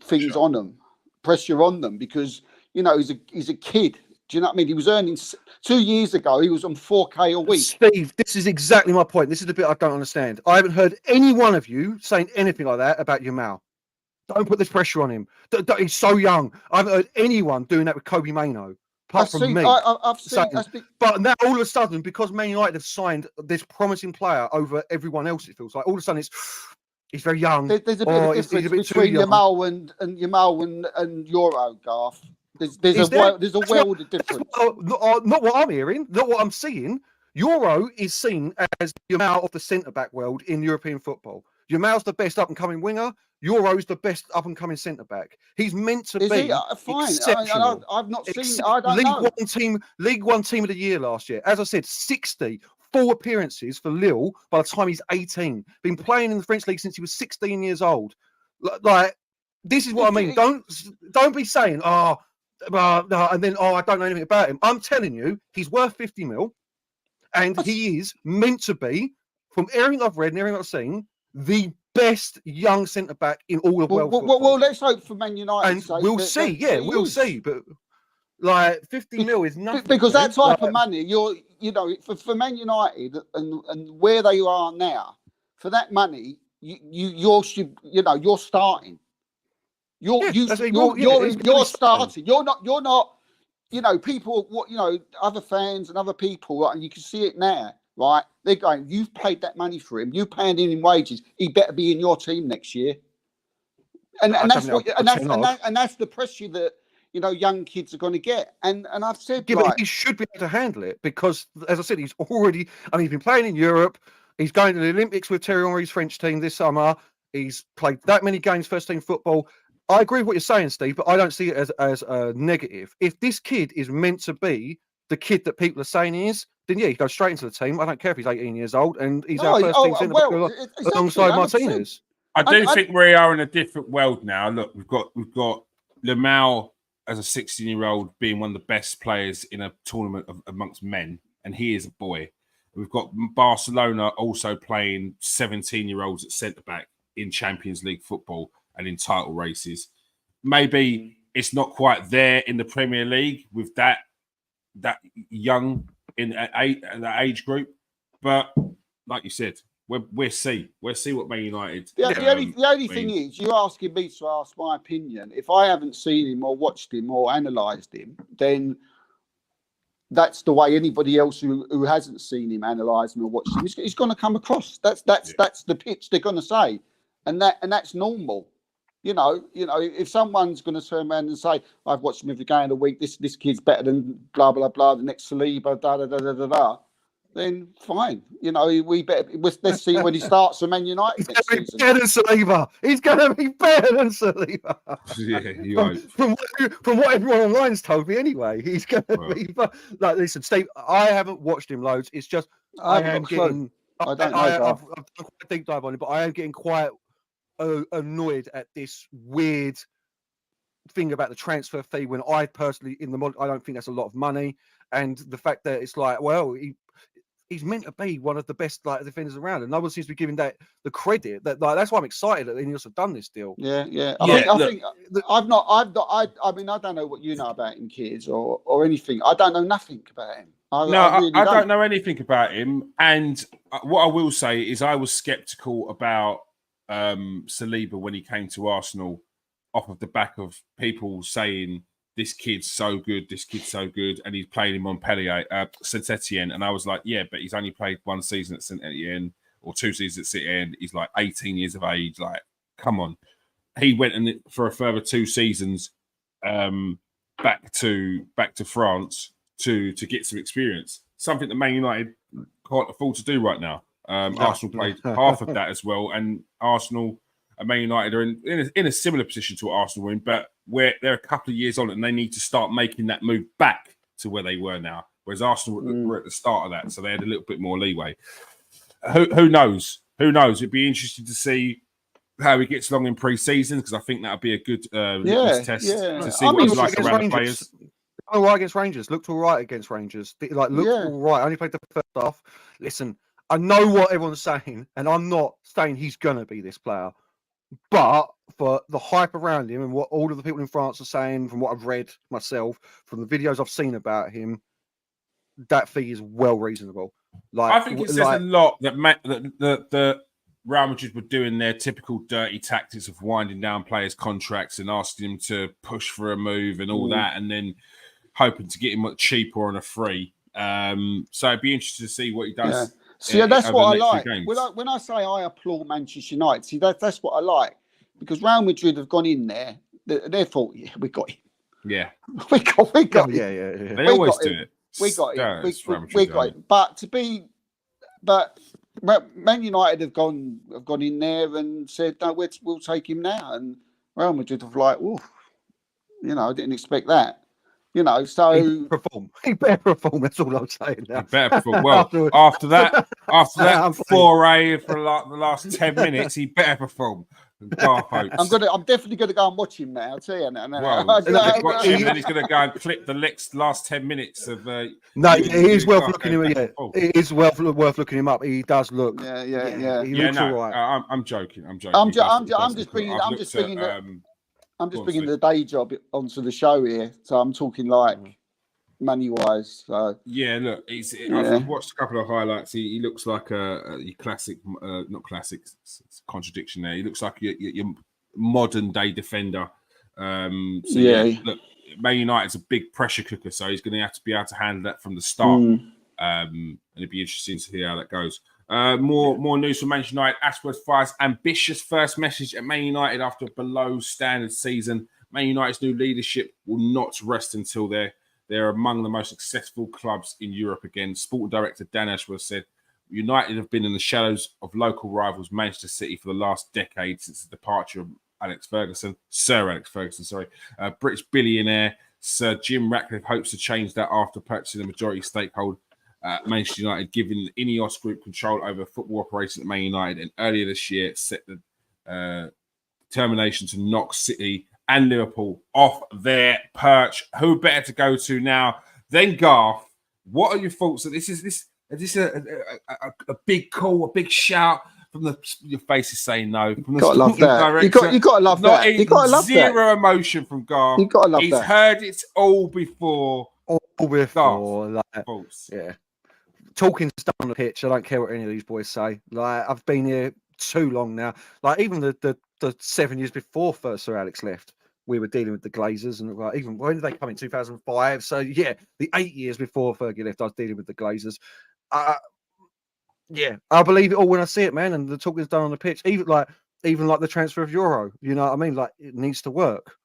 things on them, pressure on them because he's a kid. Do you know what I mean? He was earning 2 years ago. He was on 4K a week. Steve, this is exactly my point. This is the bit I don't understand. I haven't heard any one of you saying anything like that about Yamal. Don't put this pressure on him. He's so young. I haven't heard anyone doing that with Kobe Mainoo. Apart from me. I've seen. But now all of a sudden, because Man United have signed this promising player over everyone else, it feels like all of a sudden he's very young. There's a bit of difference between Yamal and Yoro, Garth. There's a world of difference. Not what I'm hearing. Not what I'm seeing. Yoro is seen as the Yamal of the centre-back world in European football. Yamal's the best up-and-coming winger. Yoro's the best up-and-coming centre-back. He's meant to be fine. exceptional. I've not seen. I don't know. League One team of the year last year. As I said, 64 appearances for Lille by the time he's 18. Been playing in the French league since he was 16 years old. Like this is what I mean. Don't be saying no, and then I don't know anything about him. I'm telling you, he's worth 50 mil, and he is meant to be, from everything I've read and everything I've seen, the best young centre back in all of world football. Well, let's hope for Man United. And we'll see. We'll see. But like 50 mil is nothing. Because that type of money, for Man United and where they are now, for that money, you're starting. You're starting. You're not. People. Other fans and other people, and you can see it now. Right, they're going. You've paid that money for him. You paying him in wages. He better be in your team next year. And that's the pressure that young kids are going to get. And I've said, but he should be able to handle it because, as I said, he's been playing in Europe. He's going to the Olympics with Thierry Henry's French team this summer. He's played that many games first team football. I agree with what you're saying, Steve, but I don't see it as a negative. If this kid is meant to be the kid that people are saying he is, then yeah, he goes straight into the team. I don't care if he's 18 years old, and he's Oh, our first team centre back exactly, alongside 100%. Martinez. I do think we are in a different world now. Look, we've got Lamau as a 16-year-old being one of the best players in a tournament amongst men, and he is a boy. We've got Barcelona also playing 17-year-olds at centre back in Champions League football and in title races. Maybe it's not quite there in the Premier League with that young in that age group, but like you said, we'll see what Man United. The only thing is, you're asking me to ask my opinion. If I haven't seen him or watched him or analysed him, then that's the way anybody else who hasn't seen him, analysed him or watched him, he's going to come across. That's the pitch they're going to say, and that's normal. You know, if someone's going to turn around and say, "I've watched him every game of the week. This kid's better than blah blah blah. The next Saliba, da da da da da da," then fine. You know, let's see when he starts for Man United next season. Better than Saliba. He's going to be better than Saliba. Yeah, from what everyone online's told me, anyway, he's going to be. But like, listen, Steve, I haven't watched him loads. It's just I don't know. I've done quite a deep dive on it, but I am getting quite annoyed at this weird thing about the transfer fee when I personally I don't think that's a lot of money, and the fact that it's like, well, he's meant to be one of the best defenders around, and no one seems to be giving that the credit. That's why I'm excited that Ineos have done this deal. I think I've not. I mean, I don't know what you know about him, kids, or anything. I don't know nothing about him. I don't know anything about him, and what I will say is I was sceptical about Saliba when he came to Arsenal, off of the back of people saying this kid's so good, and he's playing in Montpellier, Saint Etienne, and I was like, yeah, but he's only played one season at Saint Etienne or 2 seasons at Saint Etienne. He's like 18 years of age. Like, come on. He went in for a further 2 seasons back to France to get some experience. Something that Man United can't afford to do right now. Arsenal played half of that as well, and Arsenal and Man United are in a similar position to what Arsenal were in, but where they're a couple of years on and they need to start making that move back to where they were now, whereas Arsenal were at the start of that, so they had a little bit more leeway. Who knows? It'd be interesting to see how he gets along in pre-season, because I think that would be a good test to see what he's like around the players. All right against Rangers. Looked all right against Rangers. All right. I only played the first half. Listen, I know what everyone's saying, and I'm not saying he's going to be this player. But for the hype around him and what all of the people in France are saying, from what I've read myself, from the videos I've seen about him, that fee is well reasonable. I think it says a lot that the Real Madrid were doing their typical dirty tactics of winding down players' contracts and asking them to push for a move and all that, and then hoping to get him cheap or on a free. So it'd be interesting to see what he does. Yeah. See, that's what I like. When I say I applaud Manchester United, see, that's what I like, because Real Madrid have gone in there. They thought, yeah, we got him. Yeah, we got him. Yeah. They always do it. We got him. We got him. But Man United have gone in there and said, no, we'll take him now. And Real Madrid have like, oh, I didn't expect that. So he better perform. That's all I'm saying. Now. He better perform. Well, after that foray for the last 10 minutes, he better perform. I'm definitely gonna go and watch him now. I'll tell you. Watch him, and he's gonna go and clip the last 10 minutes of. No, it is worth looking him. Yeah, it is worth looking him up. He does look. Yeah. He looks all right. I'm joking. I'm just bringing the day job onto the show here, so I'm talking like money-wise. So yeah, look, I've watched a couple of highlights. He looks like a classic, not classic. It's a contradiction there. He looks like your modern-day defender. Look, Man United's a big pressure cooker, so he's going to have to be able to handle that from the start. And it'd be interesting to see how that goes. More news from Manchester United. Ashworth fires ambitious first message at Man United after a below standard season. Man United's new leadership will not rest until they're among the most successful clubs in Europe again. Sporting director Dan Ashworth said, United have been in the shadows of local rivals Manchester City for the last decade since the departure of Sir Alex Ferguson, British billionaire Sir Jim Ratcliffe hopes to change that after purchasing a majority stakehold Manchester United, giving the Ineos Group control over football operations at Man United, and earlier this year set the determination to knock City and Liverpool off their perch. Who better to go to now than Garth? What are your thoughts? Is this a big call, a big shout from your face is saying no? From the Gotta love that. director, You got to love not that. even You got to love zero that. emotion from Garth. You got to love He's that. heard it all before. All before, Garth. like, False. yeah. Talking stuff on the pitch, I don't care what any of these boys say. Like, I've been here too long now. Like, even the 7 years before first Sir Alex left, we were dealing with the Glazers, and like, even when did they come in 2005? So yeah, the 8 years before Fergie left, I was dealing with the Glazers. Yeah, I believe it all when I see it, man. And the talking's done on the pitch. Even like the transfer of Euro, you know what I mean? Like, it needs to work.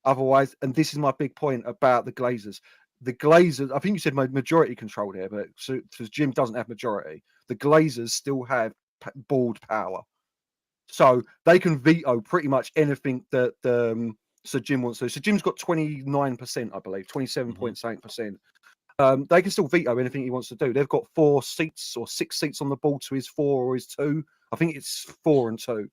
Otherwise, and this is my big point about the Glazers. The Glazers, I think you said majority control here, but because Jim doesn't have majority, the Glazers still have board power. So they can veto pretty much anything that Sir Jim wants to. So Jim's got 29%, I believe, 27.8%. They can still veto anything he wants to do. They've got 4 seats or 6 seats on the board to his 4 or his 2. I think it's 4 and 2.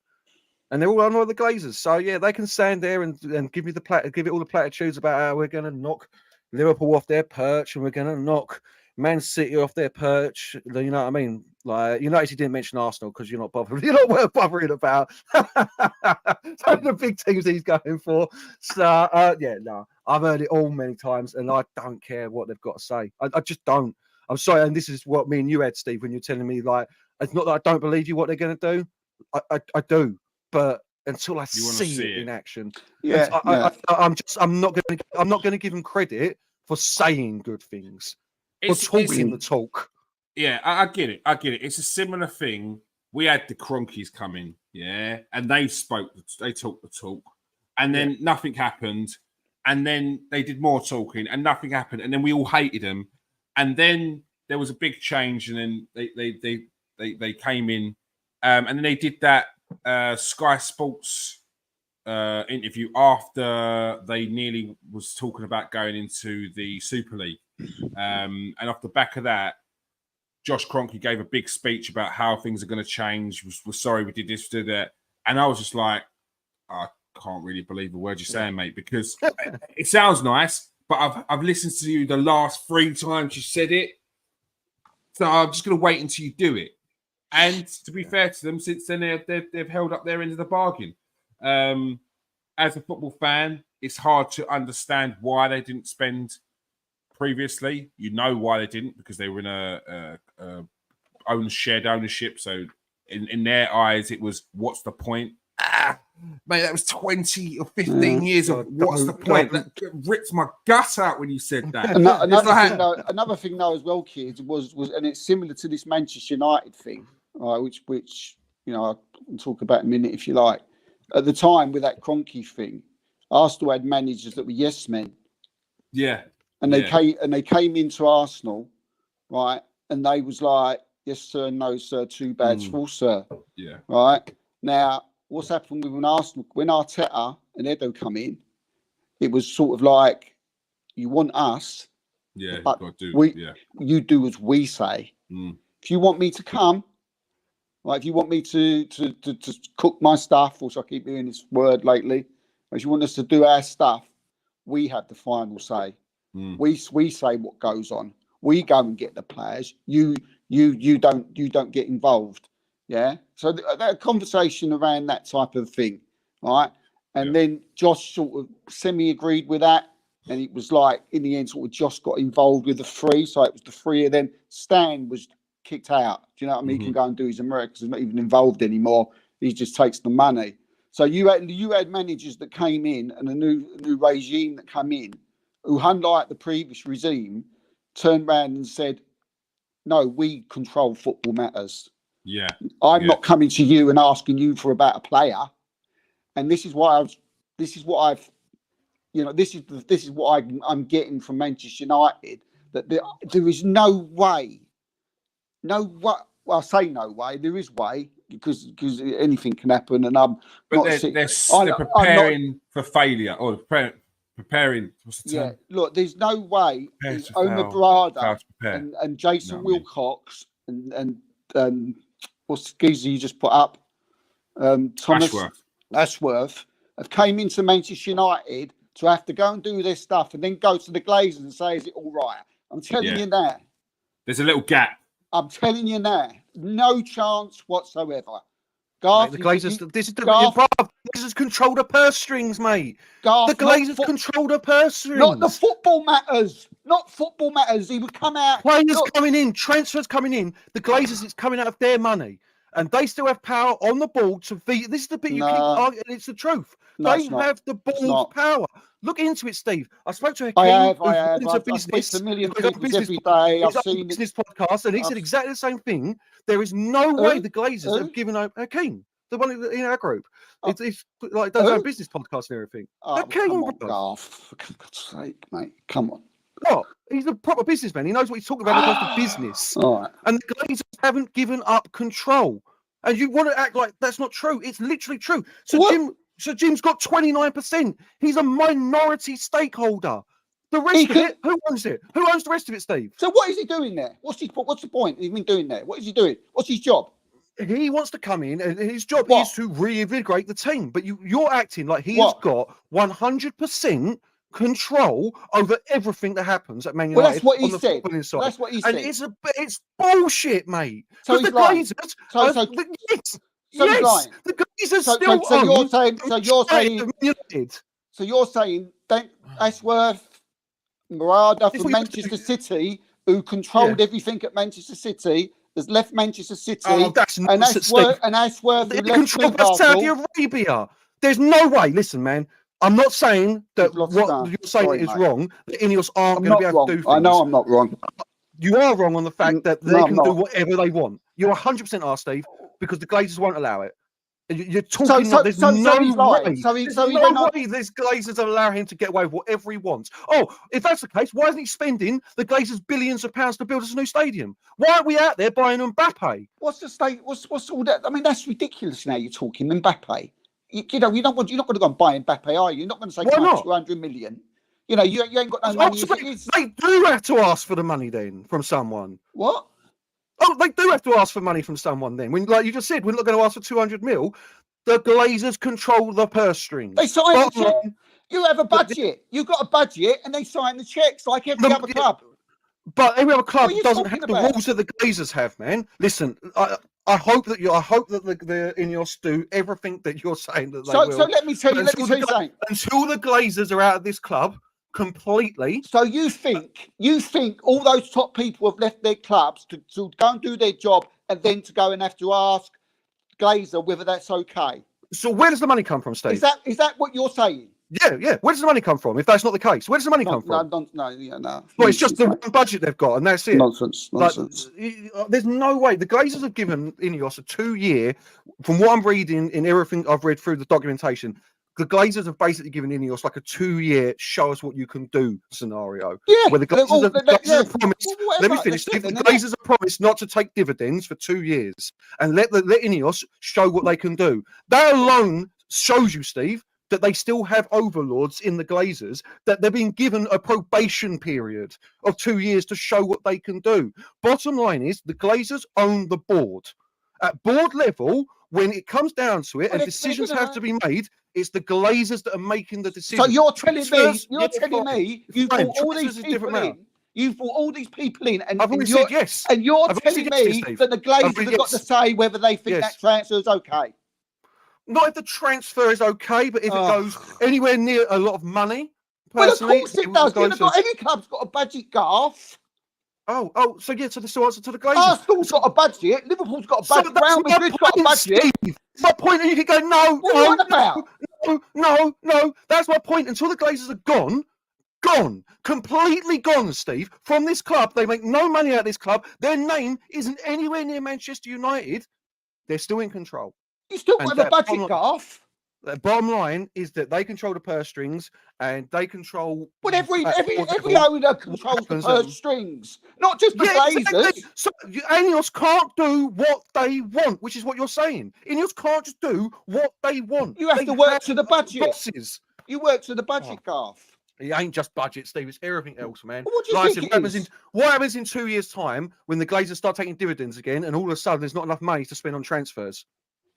And they're all under the Glazers. So yeah, they can stand there and give me give it all the platitudes about how we're going to knock Liverpool off their perch and we're going to knock Man City off their perch. You know what I mean? Like, you notice he didn't mention Arsenal because you're not bothering. You're not worth bothering about. So the big teams he's going for. So yeah, no, I've heard it all many times, and I don't care what they've got to say. I just don't. I'm sorry, and this is what me and you had, Steve, when you're telling me, like, it's not that I don't believe you what they're going to do. I do, but until I see it in action, yeah, I'm not going to give them credit for saying good things, for talking the talk. Yeah, I get it. It's a similar thing. We had the Cronkies come in, yeah, and they talked the talk, and then nothing happened, and then they did more talking, and nothing happened, and then we all hated them, and then there was a big change, and then they came in, and then they did that Sky Sports interview after they nearly was talking about going into the Super League, and off the back of that, Josh Kroenke gave a big speech about how things are going to change. We're sorry we did this, did that. And I was just like, I can't really believe the word you're saying, mate, because it sounds nice, but I've listened to you the last 3 times you said it. So I'm just going to wait until you do it. And to be fair to them, since then, they've held up their end of the bargain. As a football fan, it's hard to understand why they didn't spend previously. You know why they didn't, because they were in a shared ownership. So in their eyes, it was, what's the point? Mate, that was 20 or 15 years of what's the point? That ripped my gut out when you said that. Another thing, though, as well, kids, was and it's similar to this Manchester United thing, right? Which you know, I'll talk about in a minute if you like. At the time with that Kroenke thing, Arsenal had managers that were yes men. Yeah. And they came into Arsenal, right? And they was like, yes, sir, no, sir, too bad, small, sir. Yeah. Right? Now, what's happened with Arsenal, when Arteta and Edo come in, it was sort of like, you want us, but you do as we say. If you want me to come, right, if you want me to cook my stuff, which I keep hearing this word lately, if you want us to do our stuff, we have the final say. We say what goes on. We go and get the players. You don't get involved. Yeah. So that conversation around that type of thing, right? And then Josh sort of semi-agreed with that, and it was like in the end, sort of Josh got involved with the 3, so it was the 3 of them. Stan was kicked out. Do you know what I mean? He can go and do his Americans. He's not even involved anymore. He just takes the money. So you had managers that came in and a new regime that came in, who, unlike the previous regime, turned around and said, no, we control football matters. Yeah. I'm not coming to you and asking you for about a player. And this is what I'm getting from Manchester United, that there is no way. Well, I say no way. There is way, because anything can happen, and they're preparing for failure, or Preparing. What's the Yeah, term? look, there's no way Prepare to Omar fail. Brada Fail to prepare. and Jason You know what I mean? Wilcox and what's the geezer you just put up? Thomas Ashworth have came into Manchester United to have to go and do their stuff and then go to the Glazers and say, is it all right? I'm telling you now. There's a little gap. I'm telling you now. No chance whatsoever. Mate, the Glazers, Glazers control the purse strings, mate. The Glazers control the purse strings. Not the football matters. Not football matters. He would come out. Players coming in, transfers coming in. The Glazers, it's coming out of their money. And they still have power on the ball to be. This is the bit you keep arguing. It's the truth. They have the ball's power. Look into it, Steve. I spoke to Hakeem. I have. I speak to a million people every day. I've seen business podcast, and he said exactly the same thing. There is no way the Glazers have given up Hakeem, the one in our group. It's like does our business podcast and everything. Hakeem, come on, Garth. For God's sake, mate. Come on. What? He's a proper businessman. He knows what he's talking about when it comes to business. All right. And the Glazers haven't given up control. And you want to act like that's not true. It's literally true. So Jim's got 29%. He's a minority stakeholder. The rest of it, who owns it? Who owns the rest of it, Steve? So what is he doing there? What's the point he's been doing there? What is he doing? What's his job? He wants to come in and his job is to reinvigorate the team. But you're acting like he has got 100% control over everything that happens at Man United. Well, that's what he said. That's what he said. And it's bullshit, mate. So he's the lying. Glazers, Yes, the Glazers still own. So you're saying that Ashworth, Murada from Manchester City, who controlled everything at Manchester City, has left Manchester City, and Ashworth who left Newcastle. Saudi Arabia. There's no way. Listen, man. I'm not saying that what you're saying is wrong, that Ineos aren't going to be able to do things. I know I'm not wrong. You are wrong on the fact that they can do whatever they want. You're 100% are, Steve, because the Glazers won't allow it. You're talking there's no way. There's no way these Glazers allow him to get away with whatever he wants. Oh, if that's the case, why isn't he spending the Glazers billions of pounds to build us a new stadium? Why aren't we out there buying Mbappe? What's the state? What's all that? I mean, that's ridiculous now you're talking Mbappe. You're not going to go and buy Mbappe, are you? You're not going to say 200 million. You know, you ain't got no money. They do have to ask for the money then from someone. What? Oh, they do have to ask for money from someone then. When, like you just said, we're not going to ask for 200 mil. The Glazers control the purse strings. They sign the check. You have a budget. You've got a budget, and they sign the checks like every other club. But every other club doesn't have the rules that the Glazers have, man. Listen, I hope that the Ineos do everything that you're saying that they will. So let me tell you something. Until the Glazers are out of this club completely. So you think all those top people have left their clubs to go and do their job and then to go and have to ask Glazer whether that's okay? So where does the money come from, Steve? Is that what you're saying? Yeah. Where does the money come from? If that's not the case, where does the money come from? No. Well, it's just the one budget they've got, and that's it. Nonsense. There's no way. The Glazers have given Ineos a 2-year. From what I'm reading in everything I've read through the documentation, the Glazers have basically given Ineos like a 2-year show us what you can do scenario. Yeah. Where the Glazers have promised. Let me finish. The Glazers have promised not to take dividends for 2 years and let Ineos show what they can do. That alone shows you, Steve, that they still have overlords in the Glazers, that they're being given a probation period of 2 years to show what they can do. Bottom line is the Glazers own the board. At board level, when it comes down to it and decisions have to be made, it's the Glazers that are making the decisions. So you're telling me you've brought all these people in. You've brought all these people in, and I've already said yes. And you're telling me that the Glazers have got to say whether they think that transfer is okay. Not if the transfer is okay, but if it goes anywhere near a lot of money, personally, well, of course it does. Any club's got a budget, Garth. So the still answer to the Glazers. Arsenal's got a budget. Liverpool's got a budget. Real Madrid's got a budget. Steve. My point, and you can go, no. That's my point. Until the Glazers are gone, completely gone, Steve. From this club, they make no money out of this club. Their name isn't anywhere near Manchester United. They're still in control. You still got a budget, Garth. The bottom line is that they control the purse strings and they control. But every owner controls the purse strings, not just the Glazers. Exactly. So Ineos can't do what they want, which is what you're saying. Ineos can't just do what they want. You have to work to the budget. Bosses. You work to the budget, Garth. It ain't just budget, Steve. It's everything else, man. What do you Like I think said, it is? what happens in 2 years' time when the Glazers start taking dividends again, and all of a sudden there's not enough money to spend on transfers?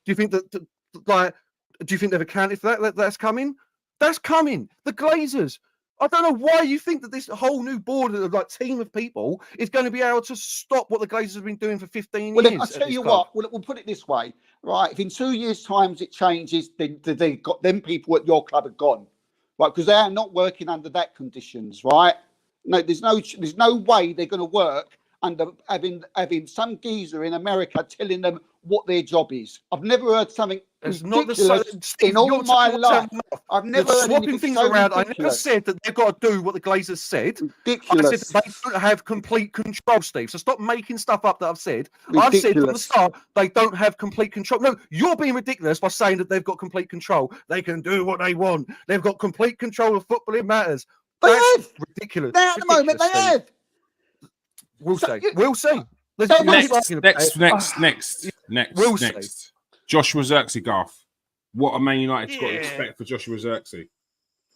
Do you think do you think they've accounted for that? That's coming. That's coming. The Glazers. I don't know why you think that this whole new board of team of people is going to be able to stop what the Glazers have been doing for 15 Well, years. I'll tell you what. We'll put it this way, right? If in 2 years' time it changes, then they got them people at your club are gone, right? Because they are not working under that conditions, right? No, there's no way they're going to work under having some geezer in America telling them what their job is. I've never heard something ridiculous in all my life. I've never heard swapping things so around. Ridiculous. I never said that they've got to do what the Glazers said. Ridiculous. I said that they don't have complete control, Steve. So stop making stuff up that I've said. Ridiculous. I've said from the start they don't have complete control. No, you're being ridiculous by saying that they've got complete control. They can do what they want. They've got complete control of football. It matters. That's ridiculous. Now at the moment they have. We'll see. We'll see. Next. We'll see. Joshua Zirkzee, Garth. What are Man United got to expect for Joshua Zirkzee?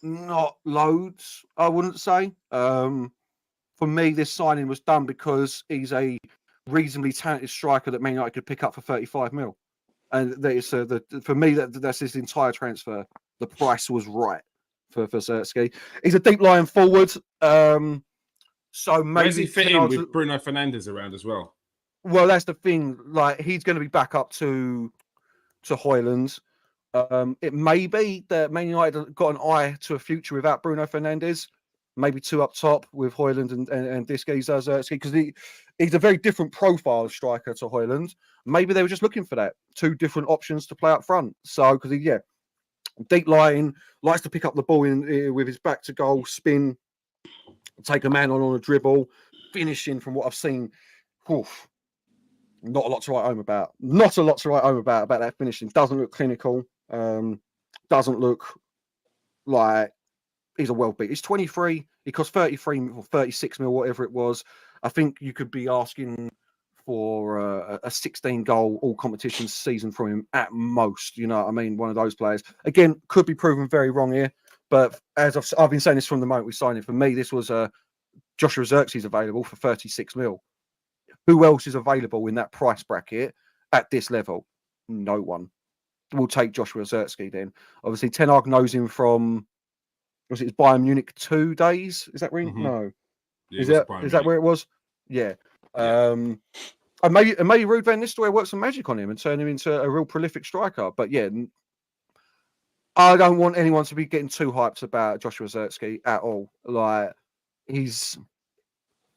Not loads, I wouldn't say. For me, this signing was done because he's a reasonably talented striker that Man United could pick up for 35 mil. And that is, for me, that's his entire transfer. The price was right for Zirkzee. He's a deep lying forward. So maybe where's he fit in with Bruno Fernandes around as well? Well, that's the thing. Like, he's going to be back up to Højlund. It may be that Man United got an eye to a future without Bruno Fernandes. Maybe two up top with Højlund and this guy Zirkzee, because he's a very different profile striker to Højlund. Maybe they were just looking for that. Two different options to play up front. So, because deep lying, likes to pick up the ball in with his back to goal, spin, take a man on a dribble, finishing from what I've seen. Oof, not a lot to write home about. Not a lot to write home about that finishing. Doesn't look clinical. Doesn't look like he's a well beat. He's 23. He cost 33 or 36 mil, whatever it was. I think you could be asking for a 16 goal all competitions season from him at most. You know what I mean? One of those players. Again, could be proven very wrong here. But as I've been saying this from the moment we signed him, for me, this was Joshua Zirkzee's available for 36 mil. Who else is available in that price bracket at this level? No one. We'll take Joshua Zirkzee then. Obviously, Ten Hag knows him from, was it Bayern Munich 2 days? Is that right? Mm-hmm. No. Yeah, is that where it was? Yeah. And maybe Ruud van Nistelrooy worked some magic on him and turned him into a real prolific striker. But yeah, I don't want anyone to be getting too hyped about Joshua Zirkzee at all. Like, he's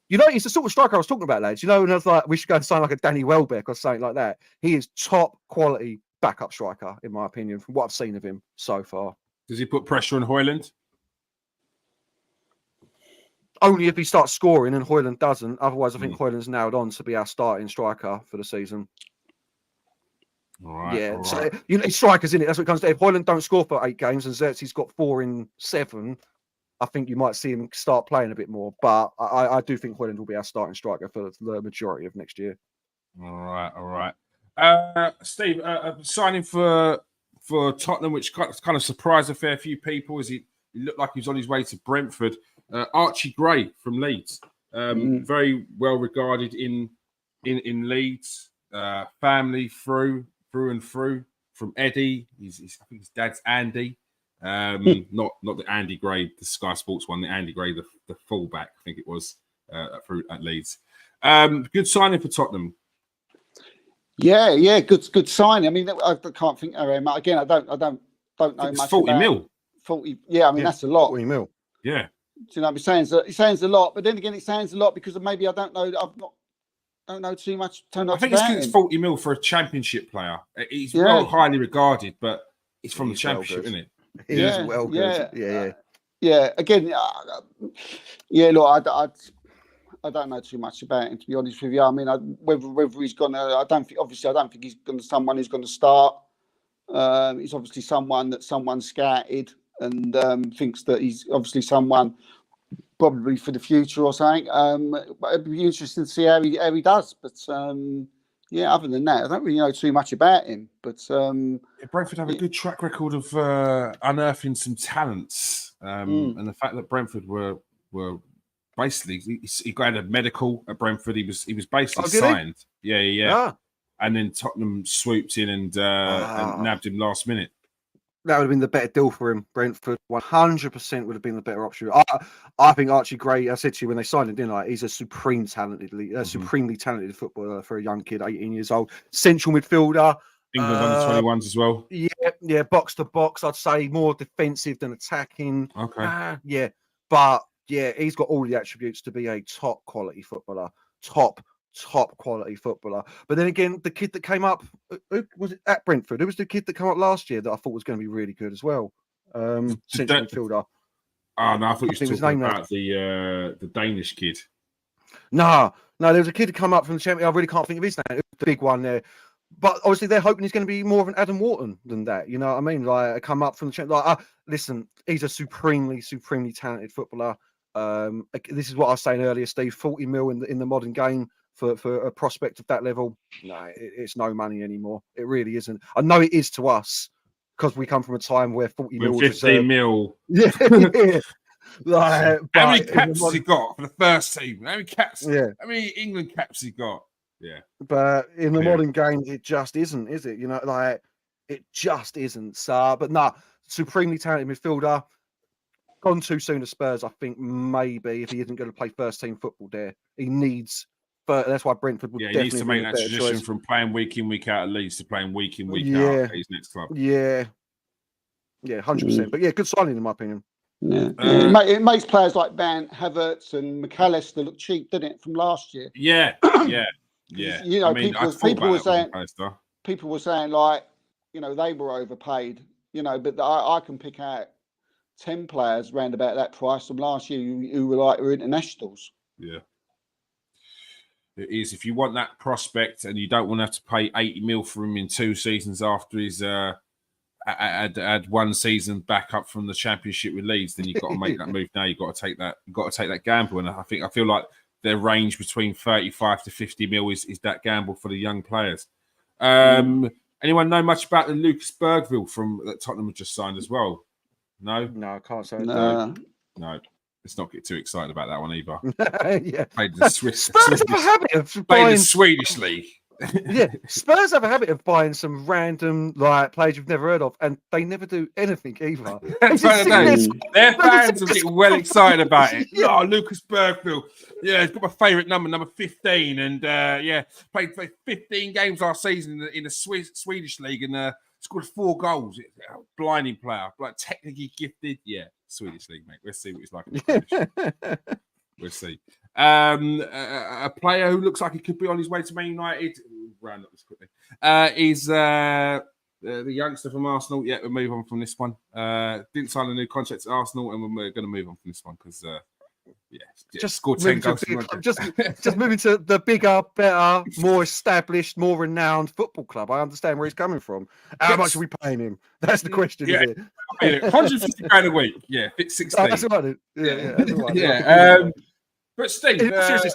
the sort of striker I was talking about, lads. And I was like, we should go and sign like a Danny Welbeck or something like that. He is top quality backup striker, in my opinion, from what I've seen of him so far. Does he put pressure on Højlund? Only if he starts scoring and Højlund doesn't. Otherwise, I think Højlund's nailed on to be our starting striker for the season. All right. Yeah. All so right. strikers in it. That's what it comes to. If Højlund don't score for 8 games and Zirkzee's got 4 in 7, I think you might see him start playing a bit more. But I do think Højlund will be our starting striker for the majority of next year. All right. Steve, signing for Tottenham, which kind of surprised a fair few people, as he looked like he was on his way to Brentford. Archie Gray from Leeds, very well regarded in Leeds, family through and through from Eddie. I think his dad's Andy, not the Andy Gray, the Sky Sports one, the Andy Gray, the fullback. I think it was at Leeds. Good signing for Tottenham. Yeah, good signing. I mean, I can't think of him again. I don't know much. 40 mil. 40. Yeah, I mean that's a lot. 40 mil. Do Yeah. you know what I'm saying? It sounds a lot, but then again, it sounds a lot because maybe I don't know. Don't know too much. I think it's 40 mil for a championship player. He's well highly regarded, but it's from the championship, isn't it? He is well good. Yeah. Again, look, I don't know too much about him, to be honest with you. I mean, whether he's gonna, I don't think he's gonna someone who's gonna start. He's obviously someone scouted and thinks that he's obviously someone probably for the future or something. But it'd be interesting to see how he does. But other than that, I don't really know too much about him. But Brentford have a good track record of unearthing some talents. And the fact that Brentford were basically he got a medical at Brentford. He was basically signed. Yeah. Ah. And then Tottenham swooped in and nabbed him last minute. That would have been the better deal for him. Brentford 100% would have been the better option. I think Archie Gray, I said to you when they signed him, didn't I? He's a supremely talented footballer for a young kid, 18 years old. Central midfielder. England under 21s as well. Yeah, box to box, I'd say more defensive than attacking. Okay. But he's got all the attributes to be a top quality footballer. Top quality footballer. But then again, the kid that came up, who was it at Brentford? Who was the kid that came up last year that I thought was going to be really good as well? Central midfielder. Oh no, I thought you were talking about the Danish kid. No, there was a kid to come up from the Champions. I really can't think of his name. It was the big one there. But obviously, they're hoping he's going to be more of an Adam Wharton than that. You know what I mean? Like, come up from the Champions. Listen, he's a supremely talented footballer. This is what I was saying earlier, Steve. 40 mil in the modern game for a prospect of that level. No, it's no money anymore. It really isn't. I know it is to us because we come from a time where 40 mil, 15 mil. Yeah. How many caps has he got for the first team? How many caps? Yeah. How many England caps he got? Yeah. But in the modern game, it just isn't, is it? You know, like it just isn't. So, but no, supremely talented midfielder. Gone too soon to Spurs, I think, maybe if he isn't going to play first team football there. He needs, but that's why Brentford would definitely needs to make that transition from playing week in, week out at Leeds to playing week in, week out at his next club. Yeah, 100%. But good signing in my opinion. Yeah. It makes players like Van Havertz and McAllister look cheap, doesn't it, from last year? Yeah. You know, people were saying like, you know, they were overpaid. You know, but I can pick out 10 players round about that price from last year who were internationals. Yeah. It is. If you want that prospect and you don't want to have to pay 80 mil for him in 2 seasons after he's had 1 season back up from the Championship with Leeds, then you've got to make that move now. You've got to take that gamble. And I feel like their range between 35 to 50 mil is that gamble for the young players. Anyone know much about the Lucas Bergville that Tottenham have just signed as well? No, I can't say. No. Let's not get too excited about that one either. Yeah, played the Spurs have a habit of buying the Swedish league. Yeah, Spurs have a habit of buying some random players you've never heard of, and they never do anything either. Their fans will get well excited about it. Yeah. Oh, Lucas Bergville. Yeah, he's got my favourite number 15, and played 15 games last season in the Swedish league, and scored 4 goals. Blinding player, like technically gifted. Yeah, Swedish league, mate. Let's see what he's like in the Swedish. We'll see. A player who looks like he could be on his way to Man United. Round up this quickly. Is the youngster from Arsenal. Yeah, we'll move on from this one. Didn't sign a new contract at Arsenal, and we're going to move on from this one because just scored 10 goals. Just moving to the bigger, better, more established, more renowned football club. I understand where he's coming from. How much are we paying him? That's the question, isn't it? 150 grand a week. Yeah, fit 16. That's right. Yeah. But Steve, seriously,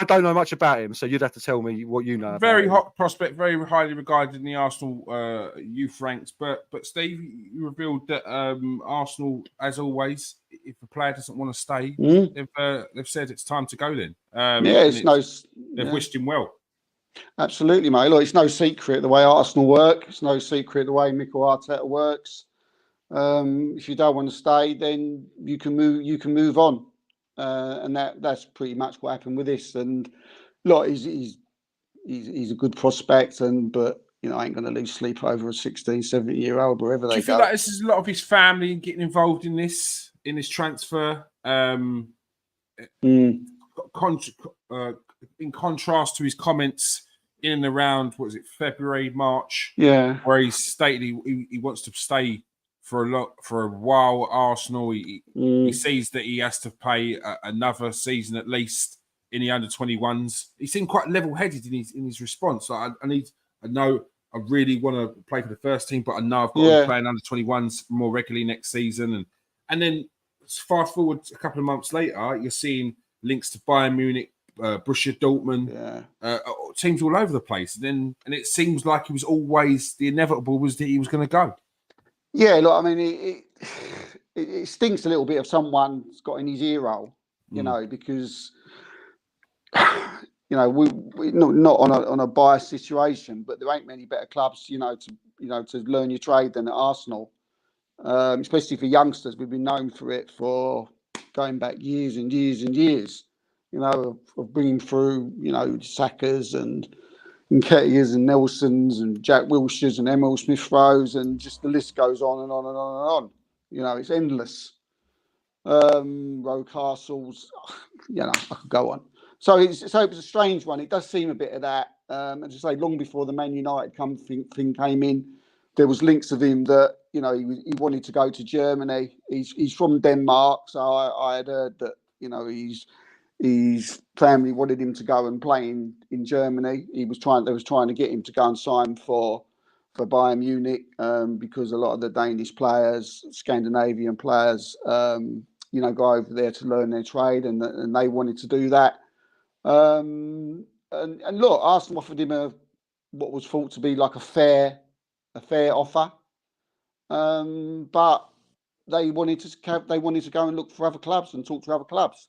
I don't know much about him, so you'd have to tell me what you know. Very hot prospect, very highly regarded in the Arsenal youth ranks. But Steve, you revealed that Arsenal, as always, if a player doesn't want to stay, they've said it's time to go. Then they've wished him well. Absolutely, mate. Look, it's no secret the way Arsenal work. It's no secret the way Mikel Arteta works. If you don't want to stay, then you can move on. And that's pretty much what happened with this. And look, he's a good prospect, but you know, I ain't going to lose sleep over a 16, 17-year-old wherever they go. Do you feel like this is a lot of his family getting involved in this transfer? In contrast to his comments in and around February, March, where he stated he wants to stay for a while at Arsenal. He sees that he has to play another season at least in the under-21s. He seemed quite level-headed in his response. Like, I know I really want to play for the first team, but I know I've got to play in under-21s more regularly next season. And then fast forward a couple of months later, you're seeing links to Bayern Munich, Borussia Dortmund, teams all over the place. And it seems like it was always the inevitable was that he was going to go. Yeah, look, I mean, it stinks a little bit if someone's got in his ear hole, you know, because you know we not on a biased situation, but there ain't many better clubs, to learn your trade than at Arsenal, especially for youngsters. We've been known for it for going back years and years and years, of bringing through, Sackers and Nketiahs and Nelsons and Jack Wilshires and Emil Smith-Rowes, and just the list goes on and on and on and on. It's endless. Rowe Castles, I could go on. So it was a strange one. It does seem a bit of that. As I say, long before the Man United thing came in, there was links of him that he wanted to go to Germany. He's from Denmark, so I had heard that his family wanted him to go and play in Germany. They was trying to get him to go and sign for Bayern Munich, because a lot of the Danish players, Scandinavian players, go over there to learn their trade, and they wanted to do that. And look, Arsenal offered him what was thought to be like a fair offer, but they wanted to go and look for other clubs and talk to other clubs.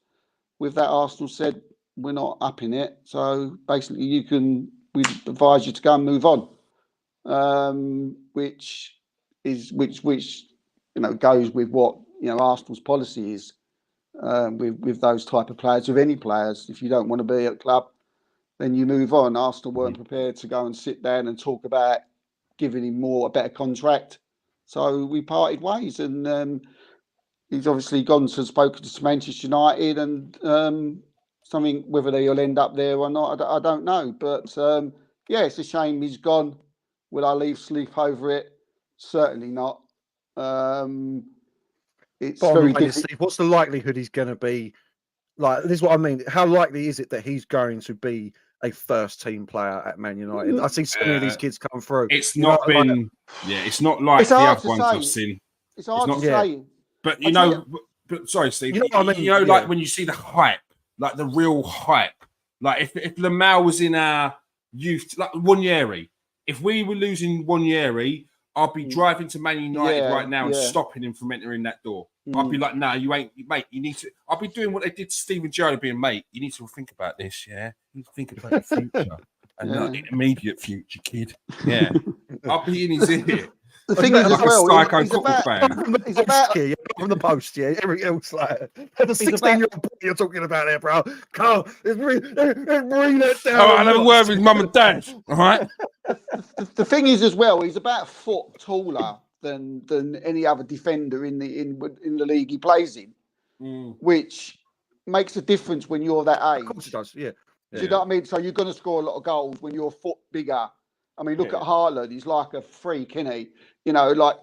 With that, Arsenal said, we're not up in it, so basically we advise you to go and move on, which goes with what Arsenal's policy is, with those type of players, with any players. If you don't want to be at a club, then you move on. Arsenal weren't prepared to go and sit down and talk about giving him a better contract, so we parted ways, and he's obviously spoken to Manchester United, and something, whether they'll end up there or not, I don't know. But it's a shame he's gone. Will I sleep over it? Certainly not. It's very difficult. What's the likelihood he's going to be? Like, this is what I mean. How likely is it that he's going to be a first-team player at Man United? I see so many of these kids come through. It's not been. It's not like the other ones I've seen. It's hard to say. But but sorry, Steve. You know what I mean? Like when you see the hype, like the real hype. Like if Lamau was in our youth, like Wanyeri, if we were losing Wanyeri, I'd be driving to Man United right now and stopping him from entering that door. I'd be like, no, you ain't, mate. You need to. I'll be doing what they did to Steven Gerrard, being, mate. You need to think about this, yeah. You need to think about the future and not the immediate future, kid. Yeah, I'll be in his ear. The thing is, like as well, psycho football fan. He's about from the post, everything else like the 16-year-old boy you're talking about there, bro. Carl, bring that down. All right, I'll have a word with his mum and dad. All right. The thing is, as well, he's about a foot taller than any other defender in the league he plays in, which makes a difference when you're that age. Of course it does, yeah. Do you know what I mean? So you're going to score a lot of goals when you're a foot bigger. I mean, look at Haaland. He's like a freak, isn't he? Like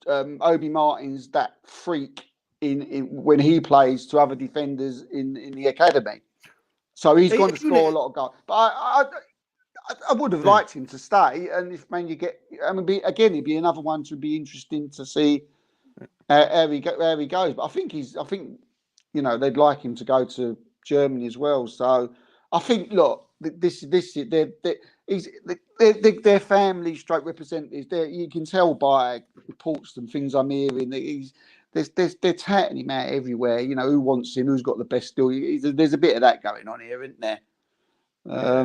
Obi Martin's that freak in when he plays to other defenders in the academy. So he's going to score a lot of goals. But I would have liked him to stay. And if Man, it'd be another one to be interesting to see how he goes. But I think they'd like him to go to Germany as well. So I think, look, their family stroke representatives. You can tell by reports and things I'm hearing that they're tatting him out everywhere. Who wants him? Who's got the best deal? There's a bit of that going on here, isn't there? I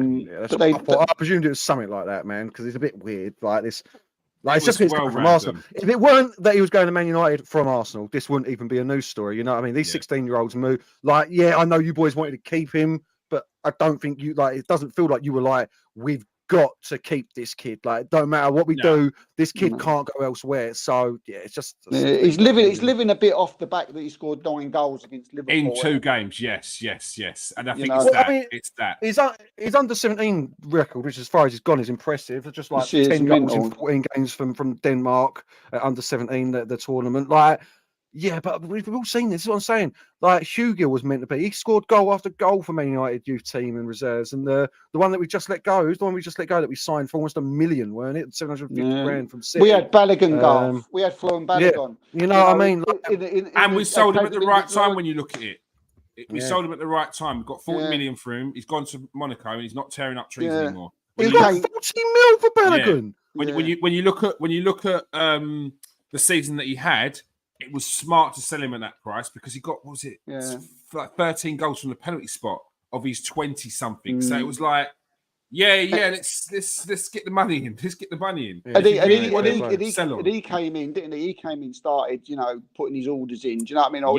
presumed it was something like that, man, because it's a bit weird. Like this, it's just well from Arsenal. If it weren't that he was going to Man United from Arsenal, this wouldn't even be a news story. You know what I mean? These 16-year-olds move. Like, I know you boys wanted to keep him, but I don't think you it doesn't feel like you were like, we've got to keep this kid. Like, it don't matter what we do, this kid can't go elsewhere. So it's just he's living a bit off the back that he scored 9 goals against Liverpool in 2 games. Yes, and I think it's that. His under 17 record, which as far as he's gone, is impressive. It's just like 10 goals in 14 games from Denmark at under 17 the tournament. Like, yeah, but we've all seen this. This is what I'm saying. Like, Hugill was meant to be. He scored goal after goal for Man United youth team and reserves. And the one that we just let go is the one we just let go that we signed for almost $1 million, weren't it? 750 grand from City. We had Balogun goal. We had Flo and Balogun. Yeah. You know what I mean? And we sold him at the right time when you look at it. We sold him at the right time. We got 40 million for him. He's gone to Monaco and he's not tearing up trees anymore. He's got 40 mil for Balogun. When you look at the season that he had, it was smart to sell him at that price because he got, what was it, like 13 goals from the penalty spot of his 20 something. So it was like, let's get the money in. Let's get the money in. Yeah. And he came in, didn't he? He came in, started, putting his orders in. Do you know what I mean? Oh,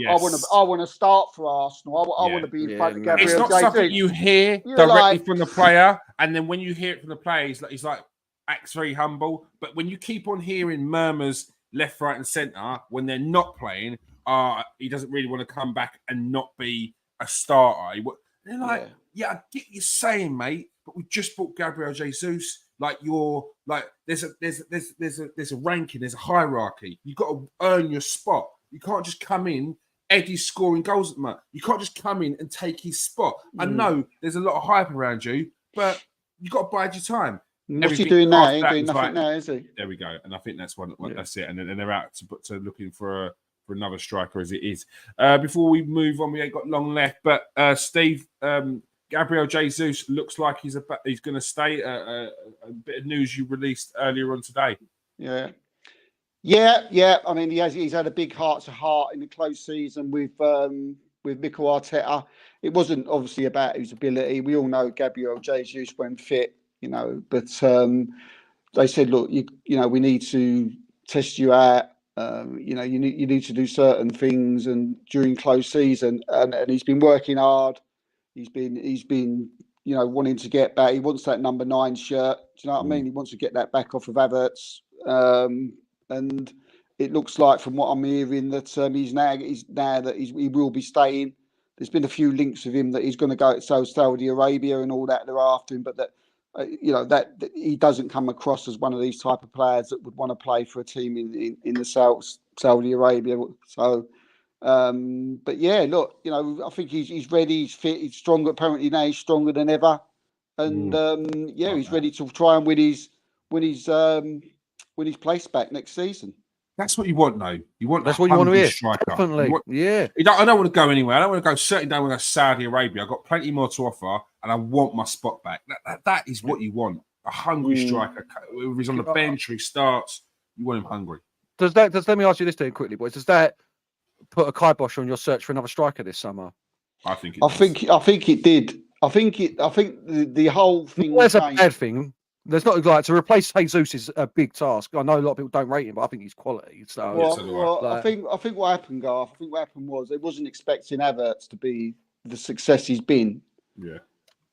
I want to start for Arsenal. I want to be in front of Gabriel Jesus. It's not something you hear directly from the player, and then when you hear it from the player, he's like acts very humble. But when you keep on hearing murmurs left, right, and centre when they're not playing, he doesn't really want to come back and not be a starter. They're like, I get you saying, mate, but we just bought Gabriel Jesus. Like there's a ranking, there's a hierarchy. You've got to earn your spot. You can't just come in. Eddie's scoring goals at the moment. You can't just come in and take his spot. I know there's a lot of hype around you, but you got to bide your time. What's he doing now? He ain't doing nothing now, is he? There we go. And I think that's that's it. And then they're out to looking for another striker as it is. Before we move on, we ain't got long left. But Steve, Gabriel Jesus looks like he's going to stay. A bit of news you released earlier on today. Yeah. I mean, he's had a big heart-to-heart in the close season with Mikel Arteta. It wasn't obviously about his ability. We all know Gabriel Jesus when fit, but they said, look, we need to test you out. You need to do certain things, and during close season, and he's been working hard. He's been wanting to get back. He wants that number 9 shirt. Do you know what I mean? He wants to get that back off of Havertz. And it looks like, from what I'm hearing, that he will be staying. There's been a few links with him that he's going to go to Saudi Arabia and all that. They're after him, but that he doesn't come across as one of these type of players that would want to play for a team in the Saudi Arabia. So, but yeah, look, I think he's ready, he's fit, he's stronger. Apparently now he's stronger than ever, and he's ready to try and win his place back next season. That's what you want, though. That's what you want to hear. Striker. Definitely. I don't want to go anywhere. I don't want to go. Certainly don't want to go Saudi Arabia. I've got plenty more to offer, and I want my spot back. That is what you want. A hungry striker. If he's on the bench or he starts, you want him hungry. Let me ask you this then quickly, boys. Does that put a kibosh on your search for another striker this summer? I think it did. I think the whole thing. That's a bad thing. There's not like to replace Jesus is a big task. I know a lot of people don't rate him, but I think he's quality. So, I think what happened, Garth. I think what happened was they wasn't expecting Havertz to be the success he's been. Yeah.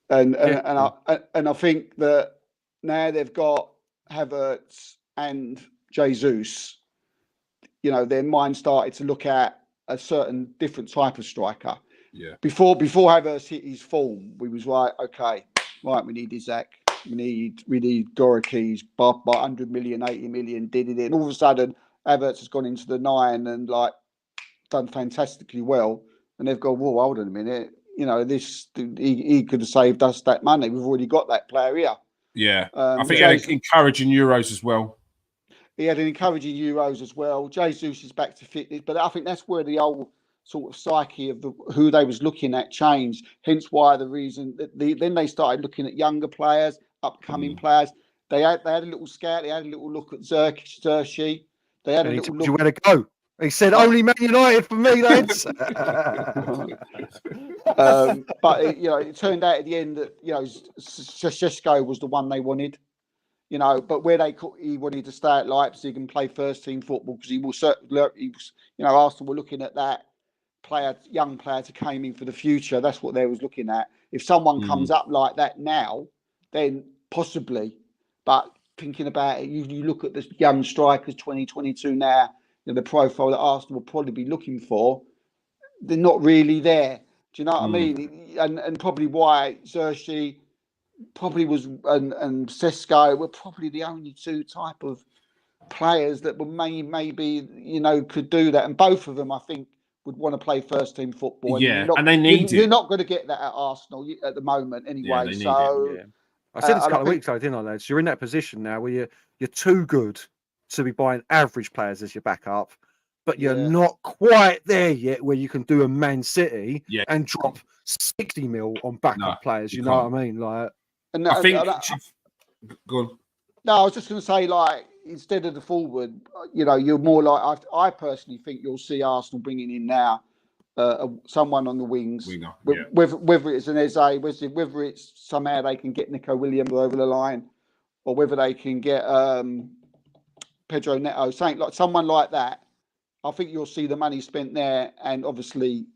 And I think that now they've got Havertz and Jesus. Their mind started to look at a certain different type of striker. Yeah. Before Havertz hit his form, we was like, okay, right, we need Isaac. We need Dorokeys, by 100 million, 80 million, did it. And all of a sudden, Havertz has gone into the 9 and done fantastically well. And they've gone, whoa, hold on a minute. He could have saved us that money. We've already got that player here. Yeah. I think he had encouraging Euros as well. He had an encouraging Euros as well. Jesus is back to fitness. But I think that's where the old sort of psyche of who they was looking at changed. Hence why the reason that then they started looking at younger players, upcoming players. They had a little scout. They had a little look at Zirkzee. They had a little look. You where to go? He said, "Only Man United for me, lads." But it turned out at the end that Šeško was the one they wanted. But where he wanted to stay at Leipzig and play first team football, because Arsenal were looking at that young player to came in for the future. That's what they was looking at. If someone comes up like that now, then possibly. But thinking about it, you look at the young strikers, 2022 now, the profile that Arsenal will probably be looking for, they're not really there. Do you know what I mean? And probably why Zirkzee probably was and Šeško were probably the only two type of players that were maybe could do that. And both of them, I think, would want to play first team football. And they need it. You're not going to get that at Arsenal at the moment anyway. I said this a couple of weeks ago, didn't I, lads? You're in that position now where you're too good to be buying average players as your backup, but you're not quite there yet where you can do a Man City and drop 60 mil on backup players. You know what I mean? Go on. No, I was just going to say, instead of the forward, you're more like I personally think you'll see Arsenal bringing in now someone on the wings, Winger, whether it's an Eze, whether it's somehow they can get Nico Williams over the line, or whether they can get Pedro Neto, someone like that. I think you'll see the money spent there, and obviously,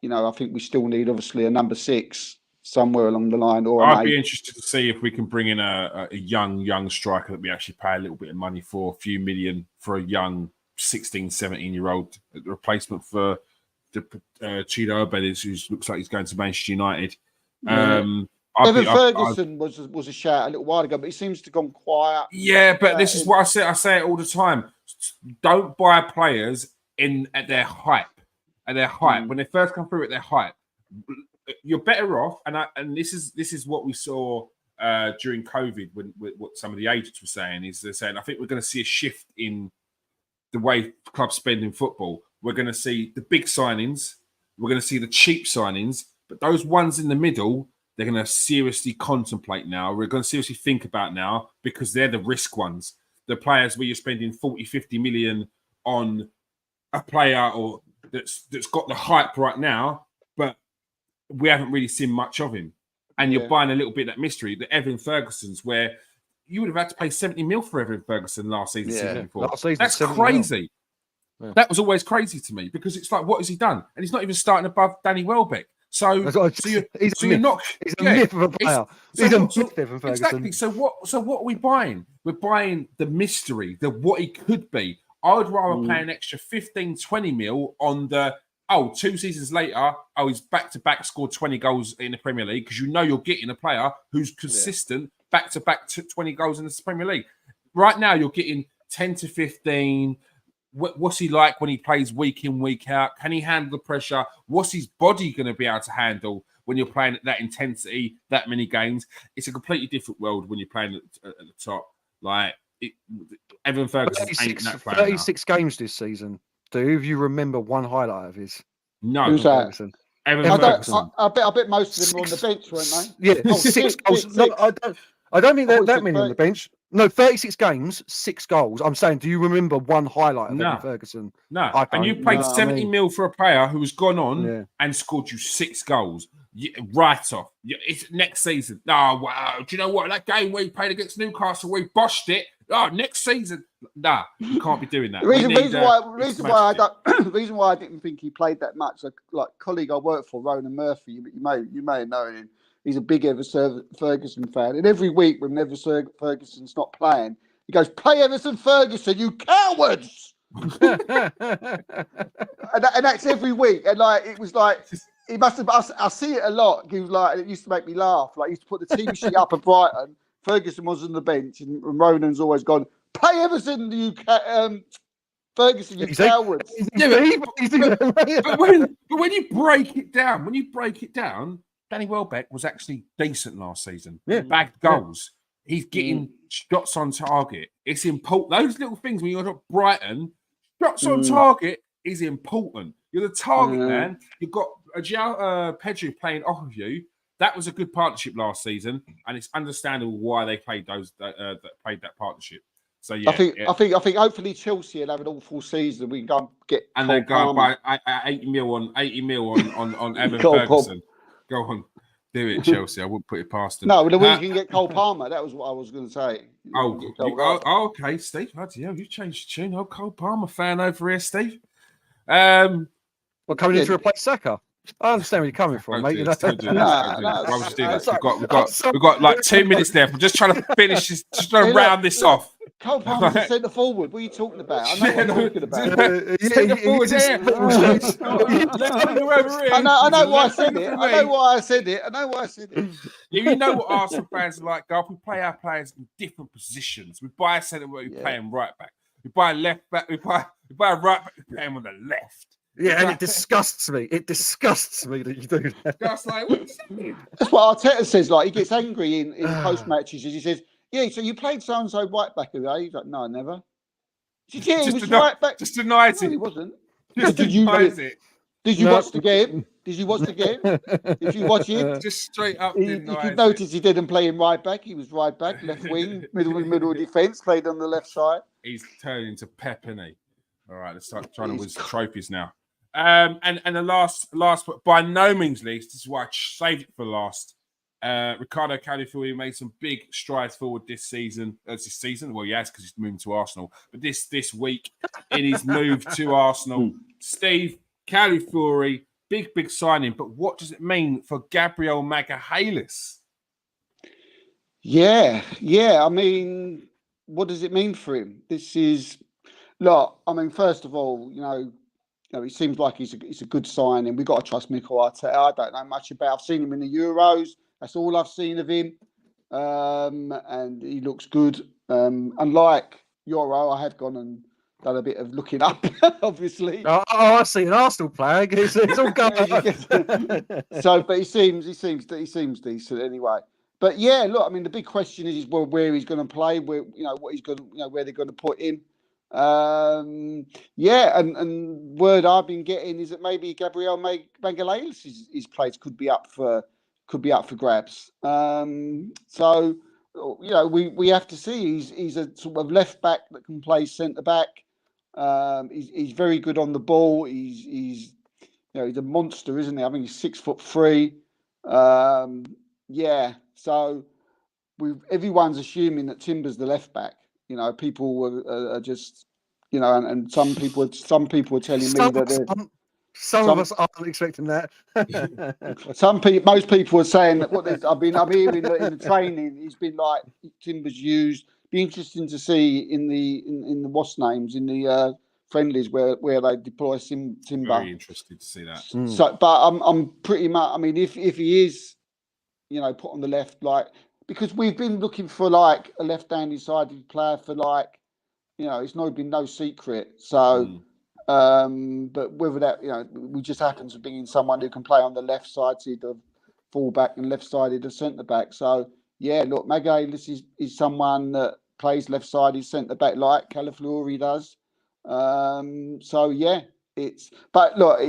I think we still need obviously a number 6 somewhere along the line. Or I'd be interested to see if we can bring in a young striker that we actually pay a little bit of money for, a few million for a young 16, 17-year-old replacement for the Chido Obed, who looks like he's going to Manchester United. Evan Ferguson was a shout a little while ago, but he seems to have gone quiet. Yeah, but this is what I say. I say it all the time. Don't buy players at their hype. At their hype, when they first come through at their hype, you're better off. And this is what we saw during COVID when what some of the agents were saying is they're saying I think we're going to see a shift in the way clubs spend in football. We're going to see the big signings. We're going to see the cheap signings. But those ones in the middle, they're going to seriously contemplate now. We're going to seriously think about now because they're the risk ones. The players where you're spending 40, 50 million on a player or that's got the hype right now, but we haven't really seen much of him. And you're buying a little bit of that mystery. The Evan Ferguson's where you would have had to pay 70 mil for Evan Ferguson last season before. That's crazy. Yeah. That was always crazy to me because it's like, what has he done? And he's not even starting above Danny Welbeck. He's a myth of a player. He's a myth, Evan Ferguson. Exactly. So what are we buying? We're buying the mystery, what he could be. I would rather pay an extra 15, 20 mil on 2 seasons later, he's back-to-back scored 20 goals in the Premier League because you're getting a player who's consistent back-to-back 20 goals in the Premier League. Right now, you're getting 10 to 15. What's he like when he plays week in, week out? Can he handle the pressure? What's his body going to be able to handle when you're playing at that intensity, that many games? It's a completely different world when you're playing at the top. Evan Ferguson ain't that player 36 games this season. Do you remember one highlight of his? No. Who's that? Evan Ferguson. I bet most of them were on the bench, weren't they? Yeah, 6 goals. No, I don't think that many on the bench. No, 36 games, 6 goals. I'm saying, do you remember one highlight of Evan Ferguson? No. And you paid 70 mil for a player who has gone on and scored you 6 goals. Right off. It's next season. Oh, wow. Do you know what? That game where he played against Newcastle, we boshed it. Oh, next season. Nah, you can't be doing that. The reason why I didn't think he played that much, like colleague I worked for, Ronan Murphy, you may have known him. He's a big Evan Ferguson fan. And every week when Evan Ferguson's not playing, he goes, "Play Everton Ferguson, you cowards!" and that's every week. And it was like, he must have, I see it a lot. He was like, it used to make me laugh. Like, he used to put the team sheet up at Brighton. Ferguson was on the bench, and Ronan's always gone, "Play Everton, you Ferguson, you cowards." But when you break it down, Danny Welbeck was actually decent last season. Bagged goals. He's getting shots on target. It's important. Those little things when you're at Brighton, shots on target is important. You're the target man. You've got Joao Pedro playing off of you. That was a good partnership last season, and it's understandable why they played that that partnership. So yeah, I think hopefully Chelsea will have an awful season. We can go and get and they go buy 80 mil on Evan Ferguson. Go on, do it, Chelsea. I wouldn't put it past them. No, we can get Cole Palmer. That was what I was going to say. Okay, Steve. You changed the tune. Cole Palmer fan over here, Steve. Coming in to replace Saka? I understand where you're coming from, mate. We've got like 2 minutes left. I'm just trying to finish this, just trying to round this off. Cole Palmer's a centre forward. What are you talking about? I know what I'm talking about. Centre forward here. I know why I said it. You know what Arsenal fans are like, Garth. We play our players in different positions. We buy a centre where we play him right back. We buy a left back. We buy a right back. We play him on the left. Yeah, and it disgusts me. It disgusts me that you do that. That's like, what are you saying? That's what Arteta says. Like, he gets angry in post matches. He says, "Yeah, so you played so and so right back today." He's like, "No, never." He says, "Yeah, he was right back." Just denies it. No, he wasn't. Just denies it. Did you watch the game? Did you watch the game? If you watch it, Just straight up you denies could it. notice he didn't play him right back. He was right back, left wing, middle defence, played on the left side. He's turning into Pep, isn't he? All right, let's start trying to win some trophies now. And the last, but by no means least, this is why I saved it for last. Ricardo Calafiori made some big strides forward this season. Well, yes, because he's moving to Arsenal. But this week, in his move to Arsenal, Steve Calafiori, big signing. But what does it mean for Gabriel Magalhaes? Yeah. I mean, what does it mean for him? This is, look. I mean, first of all, it seems like he's a good signing. We've got to trust Mikel Arteta. I don't know much about. I've seen him in the Euros. That's all I've seen of him, and he looks good. Unlike Yoro, I have gone and done a bit of looking up, obviously. I see an Arsenal player. It's all going. But he seems decent anyway. But yeah, look, I mean, the big question is where he's going to play, where what he's going, where they're going to put him. And word I've been getting is that maybe Gabriel Magalhaes' his place could be up for grabs. So we have to see. He's a sort of left back that can play centre back. He's very good on the ball. He's a monster, isn't he? I mean, he's 6'3". So everyone's assuming that Timber's the left back. People are just, and some people are telling me that some of us aren't expecting that. Most people are saying that I've hearing that in the training, he's been like Timber's used. Be interesting to see in the what's names in the friendlies where they deploy Timber. Very interested to see that. So, but I'm pretty much. I mean, if he is, put on the left, because we've been looking for a left-handed sided player for it's been no secret. So, but whether that we just happen to bring in someone who can play on the left sided of fullback and left sided of centre back. So yeah, look, Magalhaes is someone that plays left sided centre back like Calafiori does. So yeah, but look,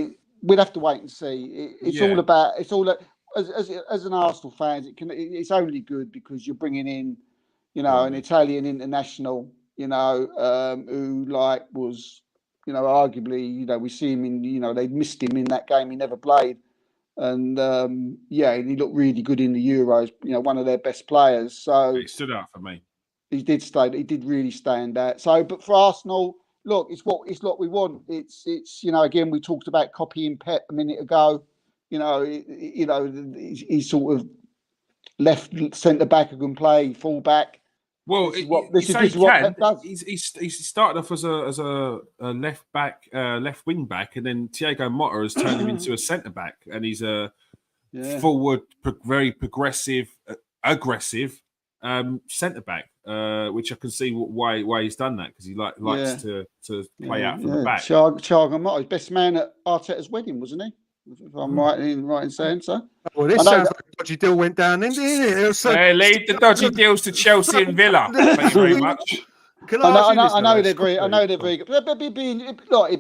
we'd have to wait and see. It's all as an Arsenal fan, it's only good because you're bringing in, an Italian international, who was, arguably, we see him in, they missed him in that game. He never played. And and he looked really good in the Euros, one of their best players. So he stood out for me. He did really stand out. So, but for Arsenal, look, it's what we want. It's again, we talked about copying Pep a minute ago. He's sort of left centre back who can play full back. Well, this is what Pep does. He started off as a left back, left wing back, and then Thiago Motta has turned him into a centre back, and he's a forward, very progressive, aggressive centre back, which I can see why he's done that, because he likes to play out from the back. Thiago Motta, best man at Arteta's wedding, wasn't he? If I'm right in saying so. Well, this sounds like a dodgy deal went down, didn't it? Leave the dodgy deals to Chelsea and Villa. Thank you very much. I know they're very good. But it'd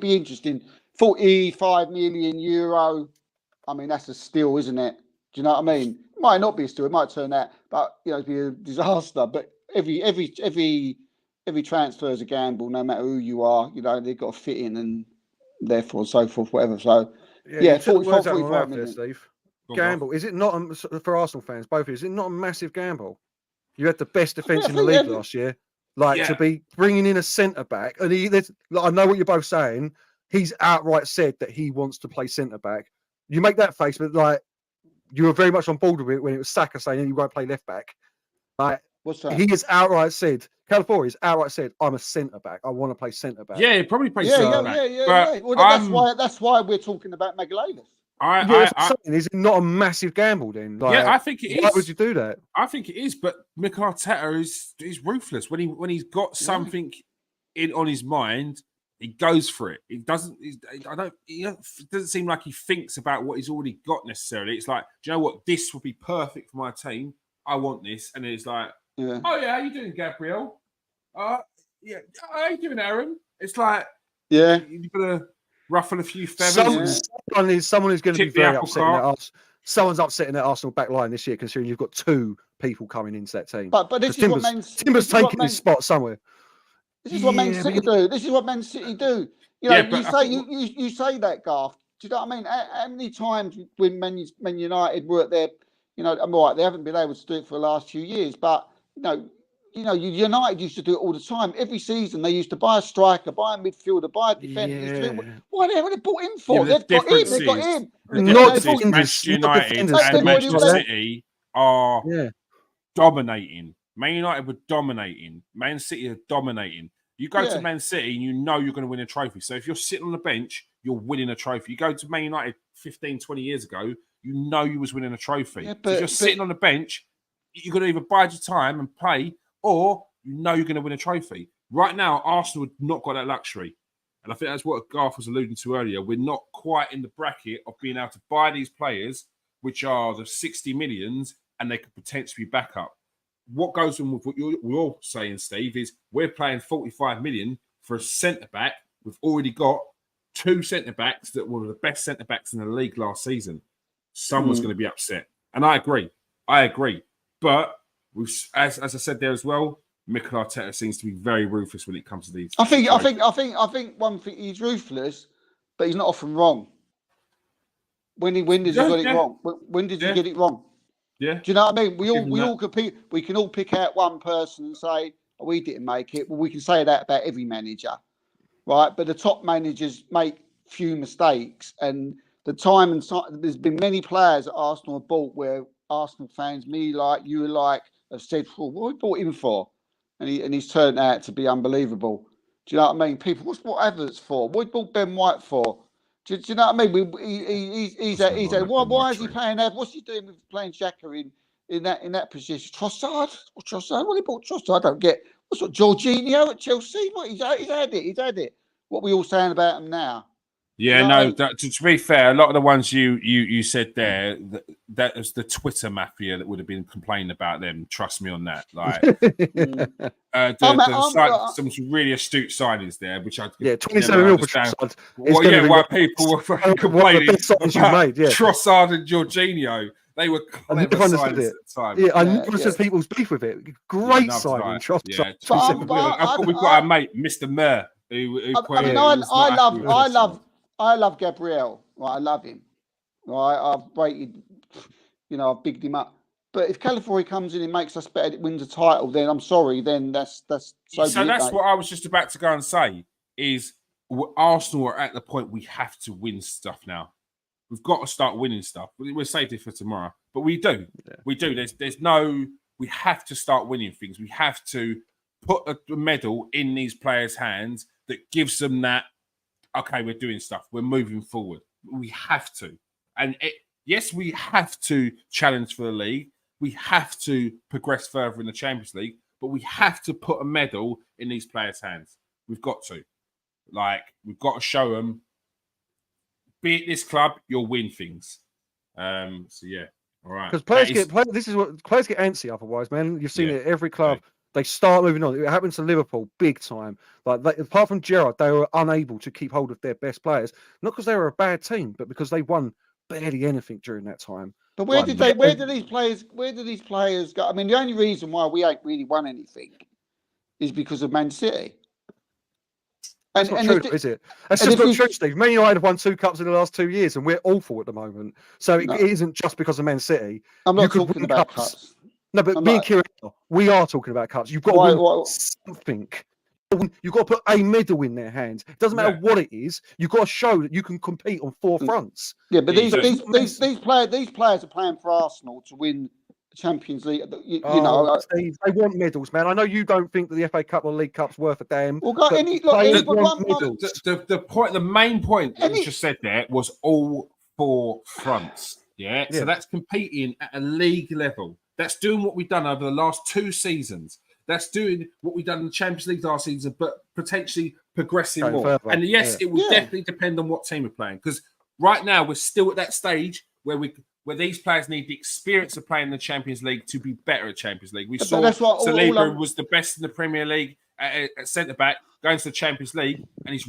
be interesting. 45 million euro. I mean, that's a steal, isn't it? Do you know what I mean? It might not be a steal. It might turn out, but it'd be a disaster. But every transfer is a gamble, no matter who you are. They've got to fit in, and therefore so forth, whatever. So. Yeah, 45 million. Steve. Gamble. Is it not for Arsenal fans? Both. Is it not a massive gamble? You had the best defence in the league last year. To be bringing in a centre back, and I know what you're both saying. He's outright said that he wants to play centre back. You make that face, but you were very much on board with it when it was Saka saying he won't play left back. What's that? He has outright said, Calafiori has outright said, I'm a centre back. I want to play centre back. Yeah, he probably plays centre back. Yeah. Well, that's why we're talking about Magalhaes. Is it not a massive gamble then? I think it is. Why would you do that? I think it is, but Mikel Arteta is ruthless. When he's got something on his mind, he goes for it. It doesn't seem like he thinks about what he's already got necessarily. It's like, do you know what? This would be perfect for my team. I want this. And it's like, oh yeah, how you doing, Gabriel? How you doing, Aaron? It's like, you've got to ruffle a few feathers. Someone is going to be Tip the very apple upset. cart. Someone's upsetting that Arsenal back line this year, considering you've got 2 people coming into that team. But this is what Timber's taking his spot somewhere. This is what Man City do. This is what Man City do. You know, you say that, Garth. Do you know what I mean? How many times when Man United were at their, you know, I'm all right, they haven't been able to do it for the last few years, but United used to do it all the time. Every season they used to buy a striker, buy a midfielder, buy a defender. What they bought him for? Yeah, They've got him. Manchester United and Manchester City are dominating. Man United were dominating. Man City are dominating. You go to Man City and you know you're going to win a trophy. So if you're sitting on the bench, you're winning a trophy. You go to Man United 15, 20 years ago, you know you was winning a trophy. So if you're sitting on the bench, you're going to either bide your time and play, or you know you're going to win a trophy. Right now, Arsenal have not got that luxury. And I think that's what Garth was alluding to earlier. We're not quite in the bracket of being able to buy these players, which are the 60 millions, and they could potentially be back up. What goes on with what you're saying, Steve, is we're paying 45 million for a centre-back. We've already got 2 centre-backs that were the best centre-backs in the league last season. Someone's going to be upset. And I agree. But as I said there as well, Mikel Arteta seems to be very ruthless when it comes to these. I think one thing, he's ruthless, but he's not often wrong. When does he get it wrong? When did he get it wrong? Yeah. Do you know what I mean? We all compete. We can all pick out one person and say, oh, we didn't make it. Well, we can say that about every manager, right? But the top managers make few mistakes, and there's been many players that Arsenal have bought where Arsenal fans, me like, you like, have said, well, what we bought him for? And he's turned out to be unbelievable. Do you know what I mean? People, what Havertz for? What we bought Ben White for? Do you know what I mean? Why is he playing that? What's he doing with playing Xhaka in that position? Trossard? What he bought Trossard? I don't get. What's what, Jorginho at Chelsea? What, he's had it. What we all saying about him now? Yeah, no. To be fair, a lot of the ones you said there, that was the Twitter mafia that would have been complaining about them. Trust me on that. Like, some really astute signings there, which I 27 mil for Trossard. Why people were fucking complaining about Trossard and Jorginho. They were clever signings at the time. Yeah, I never said people's beef with it. Great signing, Trossard. We've got our mate, Mr. Mer. I love Gabriel. Right, I love him. Right, I've rated, I've bigged him up. But if Calafiori comes in and makes us better, wins a title, then I'm sorry. Then that's so. So that's what I was just about to go and say. Is Arsenal are at the point we have to win stuff now. We've got to start winning stuff. We're saved it for tomorrow, but we do. Yeah. We do. There's no. We have to start winning things. We have to put a medal in these players' hands that gives them that. Okay, we're doing stuff. We're moving forward. We have to. And yes, we have to challenge for the league. We have to progress further in the Champions League, but we have to put a medal in these players' hands. We've got to. We've got to show them, be at this club, you'll win things. All right. Because players get antsy otherwise, man. You've seen it at every club. Right. They start moving on. It happens to Liverpool big time. Apart from Gerrard, they were unable to keep hold of their best players. Not because they were a bad team, but because they won barely anything during that time. But where did these players go? I mean, the only reason why we ain't really won anything is because of Man City. That's not true, is it? That's just not true, Steve. Man United have won 2 cups in the last 2 years, and we're awful at the moment. So it isn't just because of Man City. I'm not talking about cups. No, but me and Kieran, we are talking about cups. You've got to win something. You've got to put a medal in their hands. It doesn't matter what it is. You've got to show that you can compete on 4 fronts. Yeah, but these players are playing for Arsenal to win the Champions League. Steve, they want medals, man. I know you don't think that the FA Cup or League Cup's worth a damn. The main point that you just said there was all 4 fronts. Yeah, so that's competing at a league level. That's doing what we've done over the last 2 seasons. That's doing what we've done in the Champions League last season, but potentially progressing more. Further. And yes, it will definitely depend on what team we're playing. Because right now we're still at that stage where these players need the experience of playing in the Champions League to be better at Champions League. We saw Saliba was the best in the Premier League at centre back, going to the Champions League, and his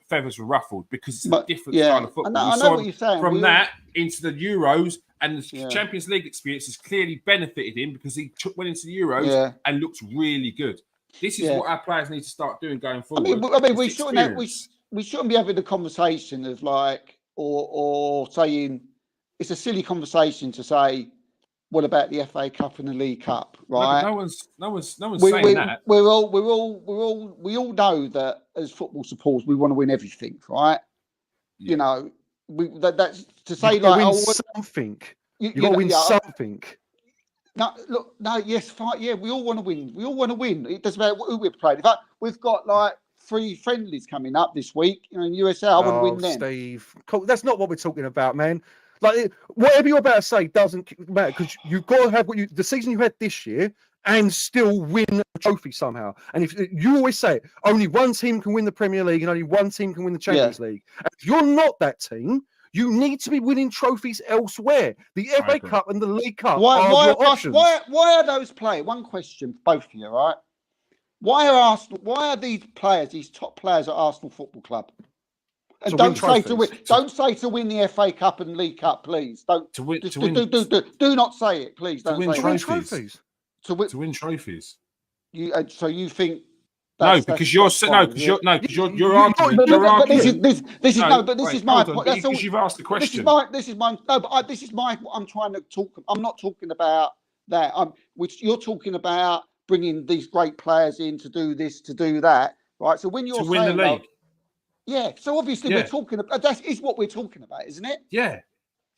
feathers were ruffled because it's a But, different yeah, style of football. I We know saw what you're saying. from We all- that into the Euros, and the Yeah. Champions League experience has clearly benefited him because he went into the Euros Yeah. and looked really good. This is Yeah. what our players need to start doing going I forward. mean, we It's shouldn't have, experience. we shouldn't be having the conversation of like, or saying it's a silly conversation to say, what about the FA Cup and the League Cup, No, but right? no one's saying that. We all know that as football supporters, we want to win everything, right? Yeah. You know, that's to say You've got to like, win something. You've got to win something. No, look, no, yes, fine, yeah, we all want to win. We all want to win. It doesn't matter who we're playing. In fact, we've got like 3 friendlies coming up this week. You know, in USA, I want to win them. Steve, cool. That's not what we're talking about, man. Like whatever you're about to say doesn't matter because you've got to have the season you had this year and still win a trophy somehow. And if you always say it, only one team can win the Premier League and only one team can win the Champions League. And if you're not that team, you need to be winning trophies elsewhere. The FA Cup and the League Cup are your options. Why are those players? One question, for both of you, right? Why are these players, these top players at Arsenal Football Club? And don't say to win the FA Cup and League Cup, please. Don't do not say it, please. Don't win say trophies. To win trophies. So you think? Because you're arguing. This is my point. That's all. Because you've asked the question. This is my. I'm trying to talk. I'm not talking about that. Which you're talking about bringing these great players in to do this, to do that, right? So when you're to win the league. Yeah. So obviously we're talking about that. Is what we're talking about, isn't it? Yeah.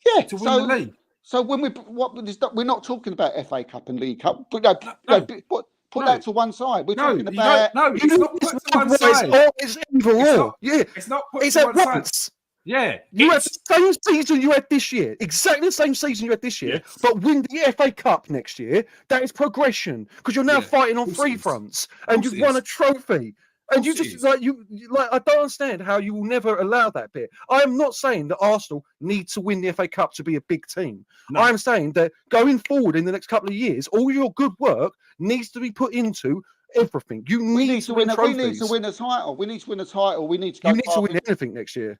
Yeah. To win the league. So when we're not talking about FA Cup and League Cup. Put that to one side. We're talking about. It's not put to one side. It's either or. Yeah. It's not put to one side. Yeah. You had the same season you had this year. Exactly the same season you had this year, but win the FA Cup next year. That is progression. Because you're now fighting on 3 fronts. And you've won a trophy. And you just I don't understand how you will never allow that bit. I am not saying that Arsenal need to win the FA Cup to be a big team. No. I am saying that going forward in the next couple of years, all your good work needs to be put into everything. We need to win trophies. We need to win a title. We need to win a title. We need to. You need to win anything next year.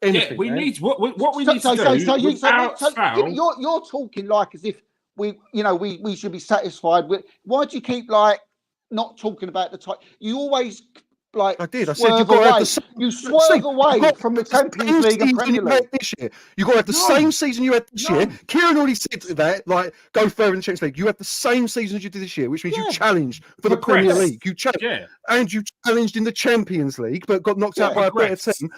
Anything, we need what we need to do. You're talking like as if we should be satisfied with. Why do you keep not talking about the title? You always I did. I said you swerve away from the Champions League and Premier League this year. You got to have the same season you had this year. Kieran already said that. Go further in the Champions League. You have the same season as you did this year, which means you challenged for the Premier League. You challenged, and you challenged in the Champions League, but got knocked out by a better team.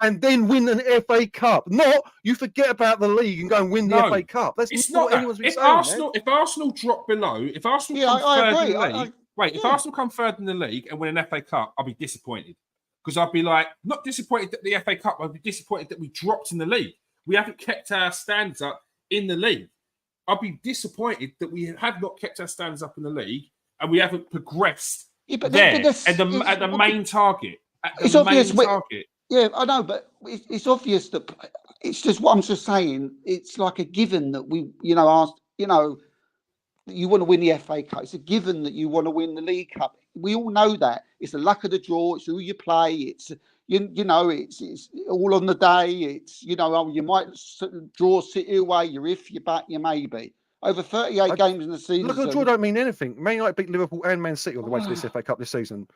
And then win an FA Cup. Not you forget about the league and go and win the FA Cup. That's not what anyone's been saying. If Arsenal drop below, if Arsenal come third in the league. If Arsenal come third in the league and win an FA Cup, I'll be disappointed. Because I'll be not disappointed that the FA Cup, I'll be disappointed that we dropped in the league. We haven't kept our standards up in the league. I'll be disappointed that we have not kept our standards up in the league and we haven't progressed at the main target. Yeah, I know, but it's obvious that it's just what I'm just saying. It's like a given that you want to win the FA Cup. It's a given that you want to win the League Cup. We all know that. It's the luck of the draw. It's who you play. It's it's all on the day. It's you might draw City away. You're if, you're back, you maybe. Over 38 games in the season. Look, the draw don't mean anything. Man United beat Liverpool and Man City on the way to this FA Cup this season.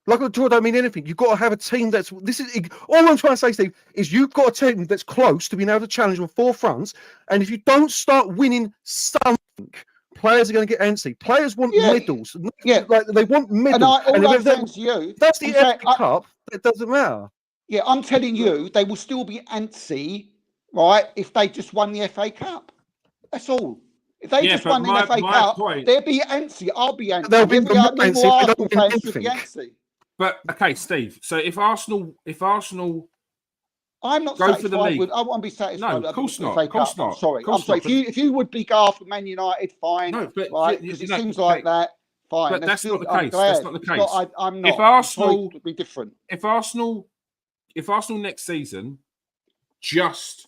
Like a draw don't mean anything. You've got to have a team that's. This is all I'm trying to say, Steve. Is you've got a team that's close to being able to challenge on 4 fronts, and if you don't start winning something, players are going to get antsy. Players want medals. Yeah, they want medals. And I'm saying to you, that's the FA Cup. It doesn't matter. Yeah, I'm telling you, they will still be antsy, right? If they just won the FA Cup, that's all. If they just won the FA Cup, they'll be antsy. I'll be antsy. They'll be antsy. But okay, Steve. So if Arsenal, I'm not go satisfied for the league. with. I won't be satisfied. No, of course not. Of course not. I'm sorry. If you would be Gar for Man United, fine. No, but right? Because it seems like that. Fine. But that's not the case. That's not the case. I'm not. If Arsenal would be different. If Arsenal next season just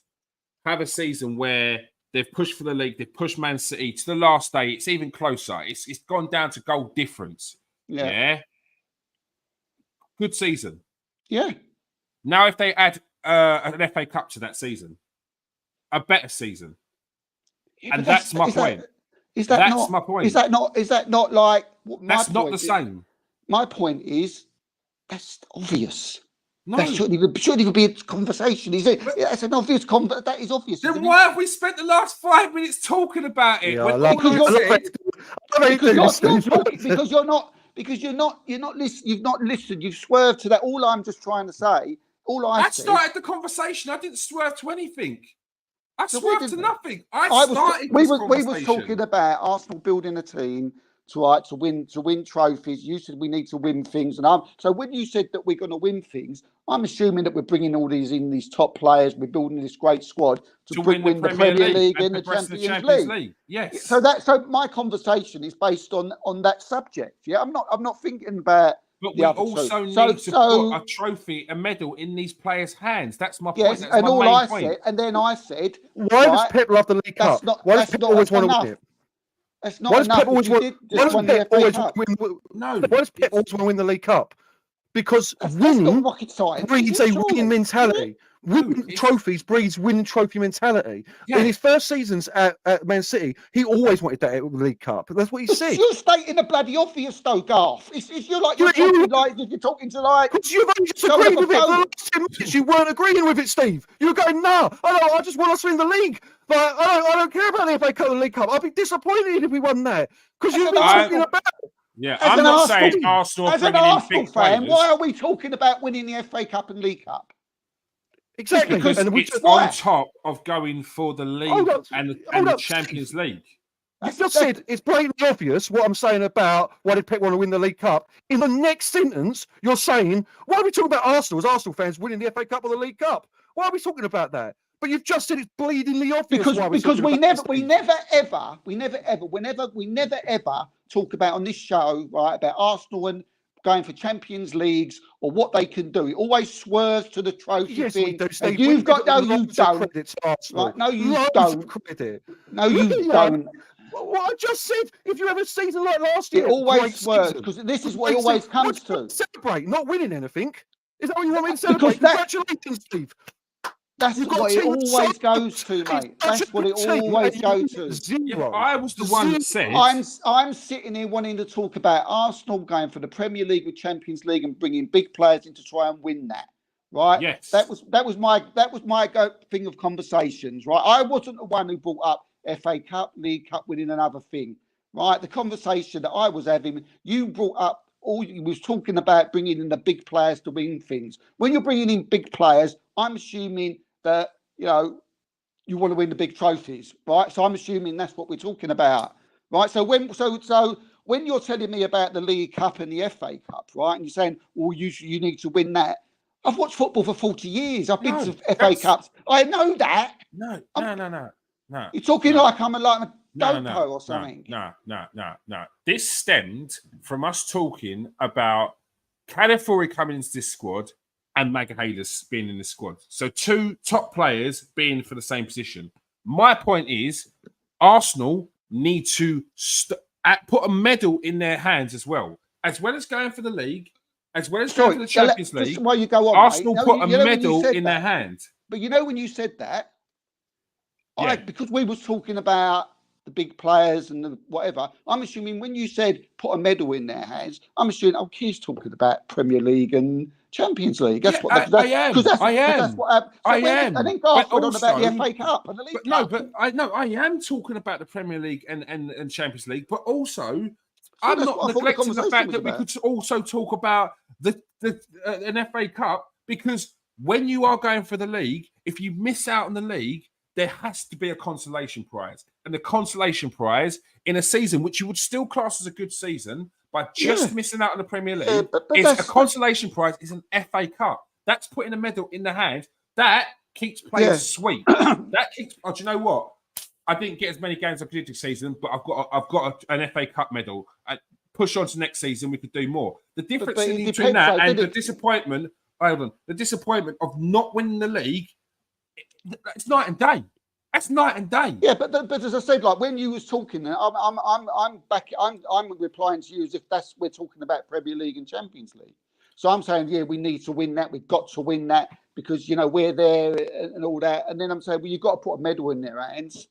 have a season where they've pushed for the league, they've pushed Man City to the last day, it's even closer. It's gone down to goal difference. Yeah. good season. Yeah. Now, if they add an FA Cup to that season, a better season, Yeah, and but that's my point. Is that That's not my point. Is that not like my That's not point the same. My point is that's obvious. No. That shouldn't even be a conversation, is it? That's an obvious that is obvious. Then isn't why have we spent the last 5 minutes talking about it? Yeah, When I love all I said, because you're not listening. You've not listened. You've swerved to that. All I'm just trying to say. that started the conversation. I didn't swerve to anything. I No, swerved to nothing. We was talking about Arsenal building a team to win trophies. You said we need to win things, and so when you said that we're going to win things, I'm assuming that we're bringing all these top players. We're building this great squad to win the Premier League and the Champions League. Yes. So my conversation is based on that subject. Yeah, I'm not thinking about. But we also need to put a trophy, a medal in these players' hands. That's my point. That's and my all main I point. said, and then I said, why does Pep love the League Cup? Why does Pep always want to win it? That's not enough. Why does Pep always want to win the League Cup? Because winning breeds a winning mentality. Winning trophies breeds winning trophy mentality. Yeah. In his first seasons at Man City, he always wanted that League Cup. That's what he said. You're stating the bloody obvious, though, Garth. You're talking to like. Because you've only just agreed with it for the last 10 minutes. You weren't agreeing with it, Steve. You were going, I just want us to win the league. But I don't care about the FA Cup and the League Cup. I'd be disappointed if we won that. Because you've been talking about it. Yeah, I'm not saying Arsenal are bringing in big players. Why are we talking about winning the FA Cup and League Cup? Exactly, because it's on top of going for the league and the Champions League. You've just said it's blatantly obvious what I'm saying about why did Pep want to win the League Cup. In the next sentence, you're saying, why are we talking about Arsenal as Arsenal fans winning the FA Cup or the League Cup? Why are we talking about that? But you've just said it's bleedingly obvious. Because we never ever talk about on this show, right, about Arsenal and going for Champions Leagues or what they can do. It always swerves to the trophy thing. And you've got you don't. Right? No, you don't. No, you don't. What I just said, if you have a season like last year, it always swerves because this is what it always comes to. Celebrate, not winning anything. Is that what you want me to celebrate? Congratulations, Steve. That's what it always goes to, mate. That's what it always goes to. If I was the one that said, I'm sitting here wanting to talk about Arsenal going for the Premier League with Champions League and bringing big players in to try and win that. Right? Yes. That was my thing of conversations. Right? I wasn't the one who brought up FA Cup, League Cup winning another thing. Right? The conversation that I was having, you brought up. You was talking about bringing in the big players to win things. When you're bringing in big players, I'm assuming that you want to win the big trophies, right? So I'm assuming that's what we're talking about, right? So when you're telling me about the League Cup and the FA Cup, right, and you're saying, well, you need to win that. I've watched football for 40 years. I've been to FA Cups. I know that. No. You're talking like I'm a dopo or something. No. This stemmed from us talking about Calafiori coming into this squad and Magalhaes being in the squad. So 2 top players being for the same position. My point is, Arsenal need to put a medal in their hands as well as going for the league, as well as going for the Champions League. While you go on, Arsenal put a medal in their hand. But when you said that, because we was talking about the big players and the whatever, I'm assuming when you said put a medal in their hands, I'm assuming he's talking about Premier League and Champions League. That's what I am. And then Garth went on about the FA Cup and the League Cup. I am talking about the Premier League and Champions League, but also I'm not neglecting the fact that we could also talk about an FA Cup, because when you are going for the league, if you miss out on the league, there has to be a consolation prize. And the consolation prize in a season, which you would still class as a good season, by just missing out on the Premier League, a consolation prize is an FA Cup. That's putting a medal in the hand. That keeps players sweet. That keeps. Oh, do you know what? I didn't get as many games as I did this season, but I've got an FA Cup medal. Push on to next season, we could do more. The difference between that and the disappointment. Hold on, the disappointment of not winning the league. It's night and day. That's night and day. Yeah, but as I said, like when you was talking, I'm replying to you as if we're talking about Premier League and Champions League. So I'm saying, yeah, we need to win that. We've got to win that because, you know, we're there and all that. And then I'm saying, well, you've got to put a medal in their hands.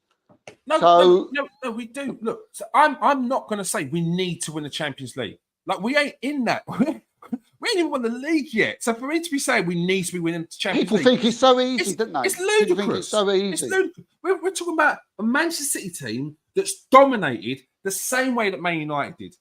No, we do. Look, so I'm not going to say we need to win the Champions League. Like, we ain't in that. We ain't even won the league yet. So for me to be saying we need to be winning the Champions People League, think it's so easy, don't they? It's ludicrous. People think it's so easy. It's ludicrous. We're talking about a Manchester City team that's dominated the same way that Man United did.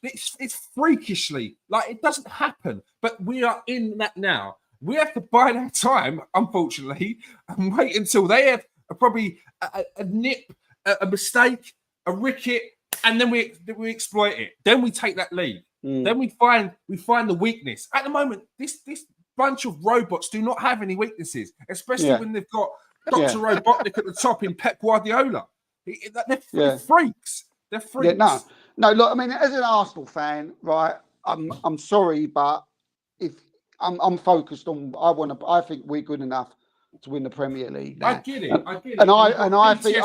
It's freakishly, like, it doesn't happen. But we are in that now. We have to bide our time, unfortunately, and wait until they have probably a nip, a mistake, a ricket, and then we exploit it. Then we take that lead. Then we find the weakness. At the moment, this bunch of robots do not have any weaknesses, especially when they've got Dr. Robotnik at the top in Pep Guardiola. They're freaks. They're freaks. Yeah, no. Look, I mean, as an Arsenal fan, right? I'm sorry, but if I'm focused on, I think we're good enough to win the Premier League. Now. I get it. And I think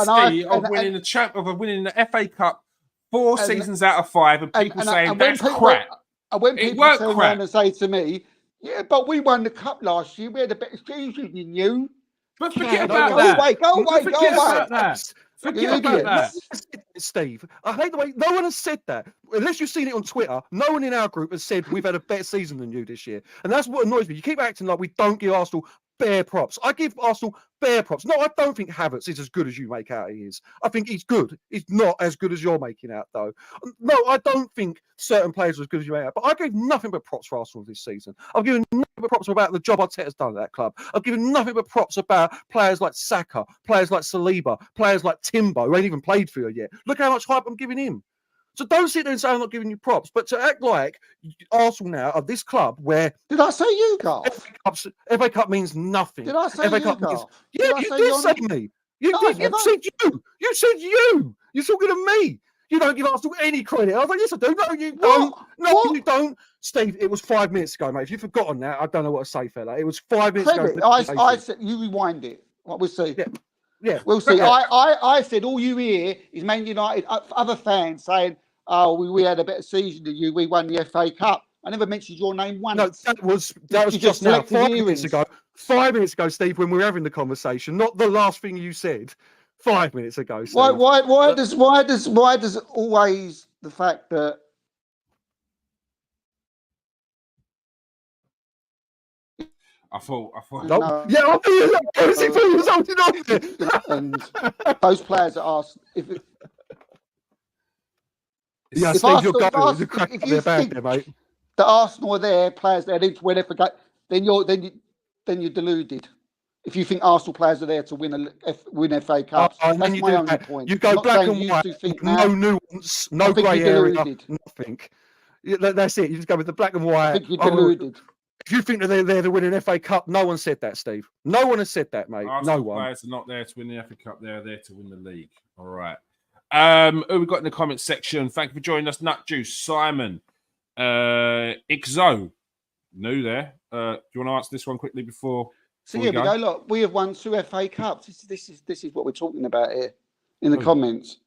winning the FA Cup 4 seasons out of 5, and people saying that's crap. And when people turn around and say to me, "Yeah, but we won the cup last year. We had a better season than you." But forget about that. Go away. Forget about that. Steve, I hate the way no one has said that. Unless you've seen it on Twitter, no one in our group has said we've had a better season than you this year. And that's what annoys me. You keep acting like we don't give Arsenal bare props. I give Arsenal bare props. No, I don't think Havertz is as good as you make out he is. I think he's good. He's not as good as you're making out, though. No, I don't think certain players are as good as you make out. But I gave nothing but props for Arsenal this season. I've given nothing but props about the job Arteta's done at that club. I've given nothing but props about players like Saka, players like Saliba, players like Timbo, who ain't even played for you yet. Look how much hype I'm giving him. So don't sit there and say I'm not giving you props, but to act like Arsenal now are this club where... Did I say you, Garth? FA Cup means nothing. Did I say FA you, Cup Garth? means... Yeah, you did say me. You did. You said you. You said you. You're talking to me. You don't give Arsenal any credit. I was like, yes, I do. No, you don't. No, you don't. Steve, it was 5 minutes ago, mate. If you've forgotten that, I don't know what to say, fella. It was 5 minutes ago. I said, you rewind it. We'll see. Yeah. We'll see. Yeah. I said all you hear is Man United, other fans saying, "Oh, we had a better season than you. We won the FA Cup." I never mentioned your name once. No, that was just now. 5 minutes ago. 5 minutes ago, Steve, when we were having the conversation, not the last thing you said. 5 minutes ago. Steve. Why does always the fact that I thought. No. Yeah, I think he was holding on there. And those players that ask if yeah, Steve, you're going. You're cracking their bag there, mate. The Arsenal are there, players there, where they forget. Then you're deluded. If you think Arsenal players are there to win FA Cups, that's my only point. You go black and white, no nuance, no grey area, nothing. That's it. You just go with the black and white. I think you're deluded. If you think that they're there to win an FA Cup, no one said that, Steve. No one has said that, mate. Arsenal no one. Players are not there to win the FA Cup. They're there to win the league. All right. Who we got in the comments section? Thank you for joining us. Nut Juice, Simon, Ixo, new there. Do you want to answer this one quickly before? So here we go. Look, we have won 2 FA Cups. This is what we're talking about here in the comments.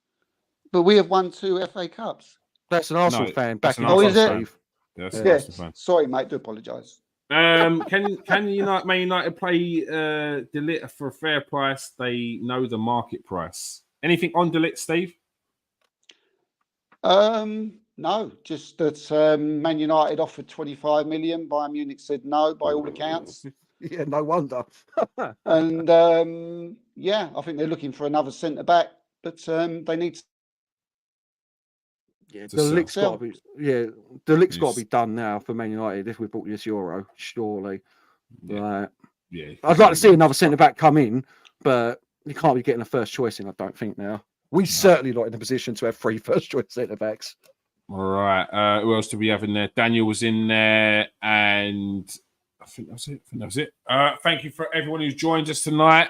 But we have won 2 FA Cups. That's an Arsenal fan. Back in is it? Yes. Sorry, mate. Do apologise. Can Man United play De Ligt for a fair price? They know the market price. Anything on De Ligt, Steve? No, just that Man United offered 25 million. Bayern Munich said no, by all accounts. Yeah, no wonder. And I think they're looking for another centre back, but they need to. Yeah, De Ligt's got to be. Yeah, De Ligt's got to be done now for Man United if we bought this Euro, surely. Yeah. I'd like to see another centre back come in, but you can't be getting a first choice in. I don't think now. We certainly not in a position to have 3 first choice centre backs. All right. Who else do we have in there? Daniel was in there, and I think that was it. Thank you for everyone who's joined us tonight.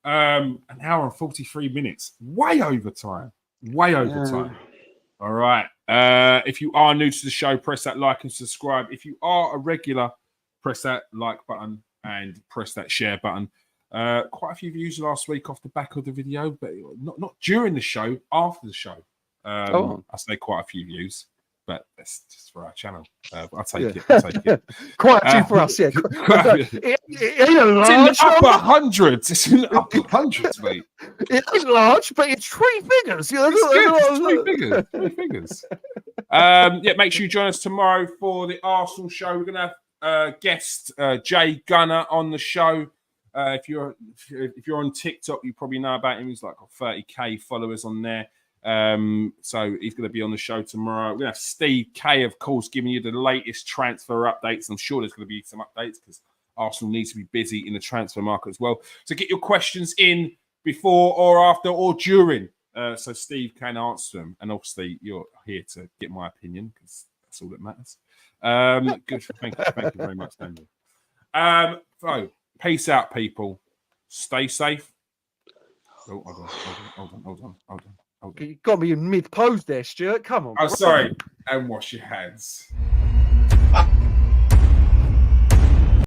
An hour and 43 minutes. Way over time. All right. If you are new to the show, press that like and subscribe. If you are a regular, press that like button and press that share button. Quite a few views last week off the back of the video, but not during the show, after the show. I say quite a few views. but that's just for our channel. I'll take it. I'll take it. Quite a few for us, yeah. It ain't a It's in the large upper number. hundreds. It's in the upper hundreds, mate. It ain't large, but it's three figures. You know, It's good. It's three figures. Three figures. Yeah, make sure you join us tomorrow for the Arsenal show. We're gonna have guest Jay Gunner on the show. If you're on TikTok, you probably know about him. He's like got 30k followers on there. So he's going to be on the show tomorrow. We're going to have Steve K, of course, giving you the latest transfer updates. I'm sure there's going to be some updates because Arsenal needs to be busy in the transfer market as well. So get your questions in before or after or during, so Steve can answer them. And obviously, you're here to get my opinion because that's all that matters. Good. Thank you very much, Daniel. So peace out, people. Stay safe. Oh, hold on. You got me in mid-pose there, Stuart. Come on. Oh, sorry. And wash your hands.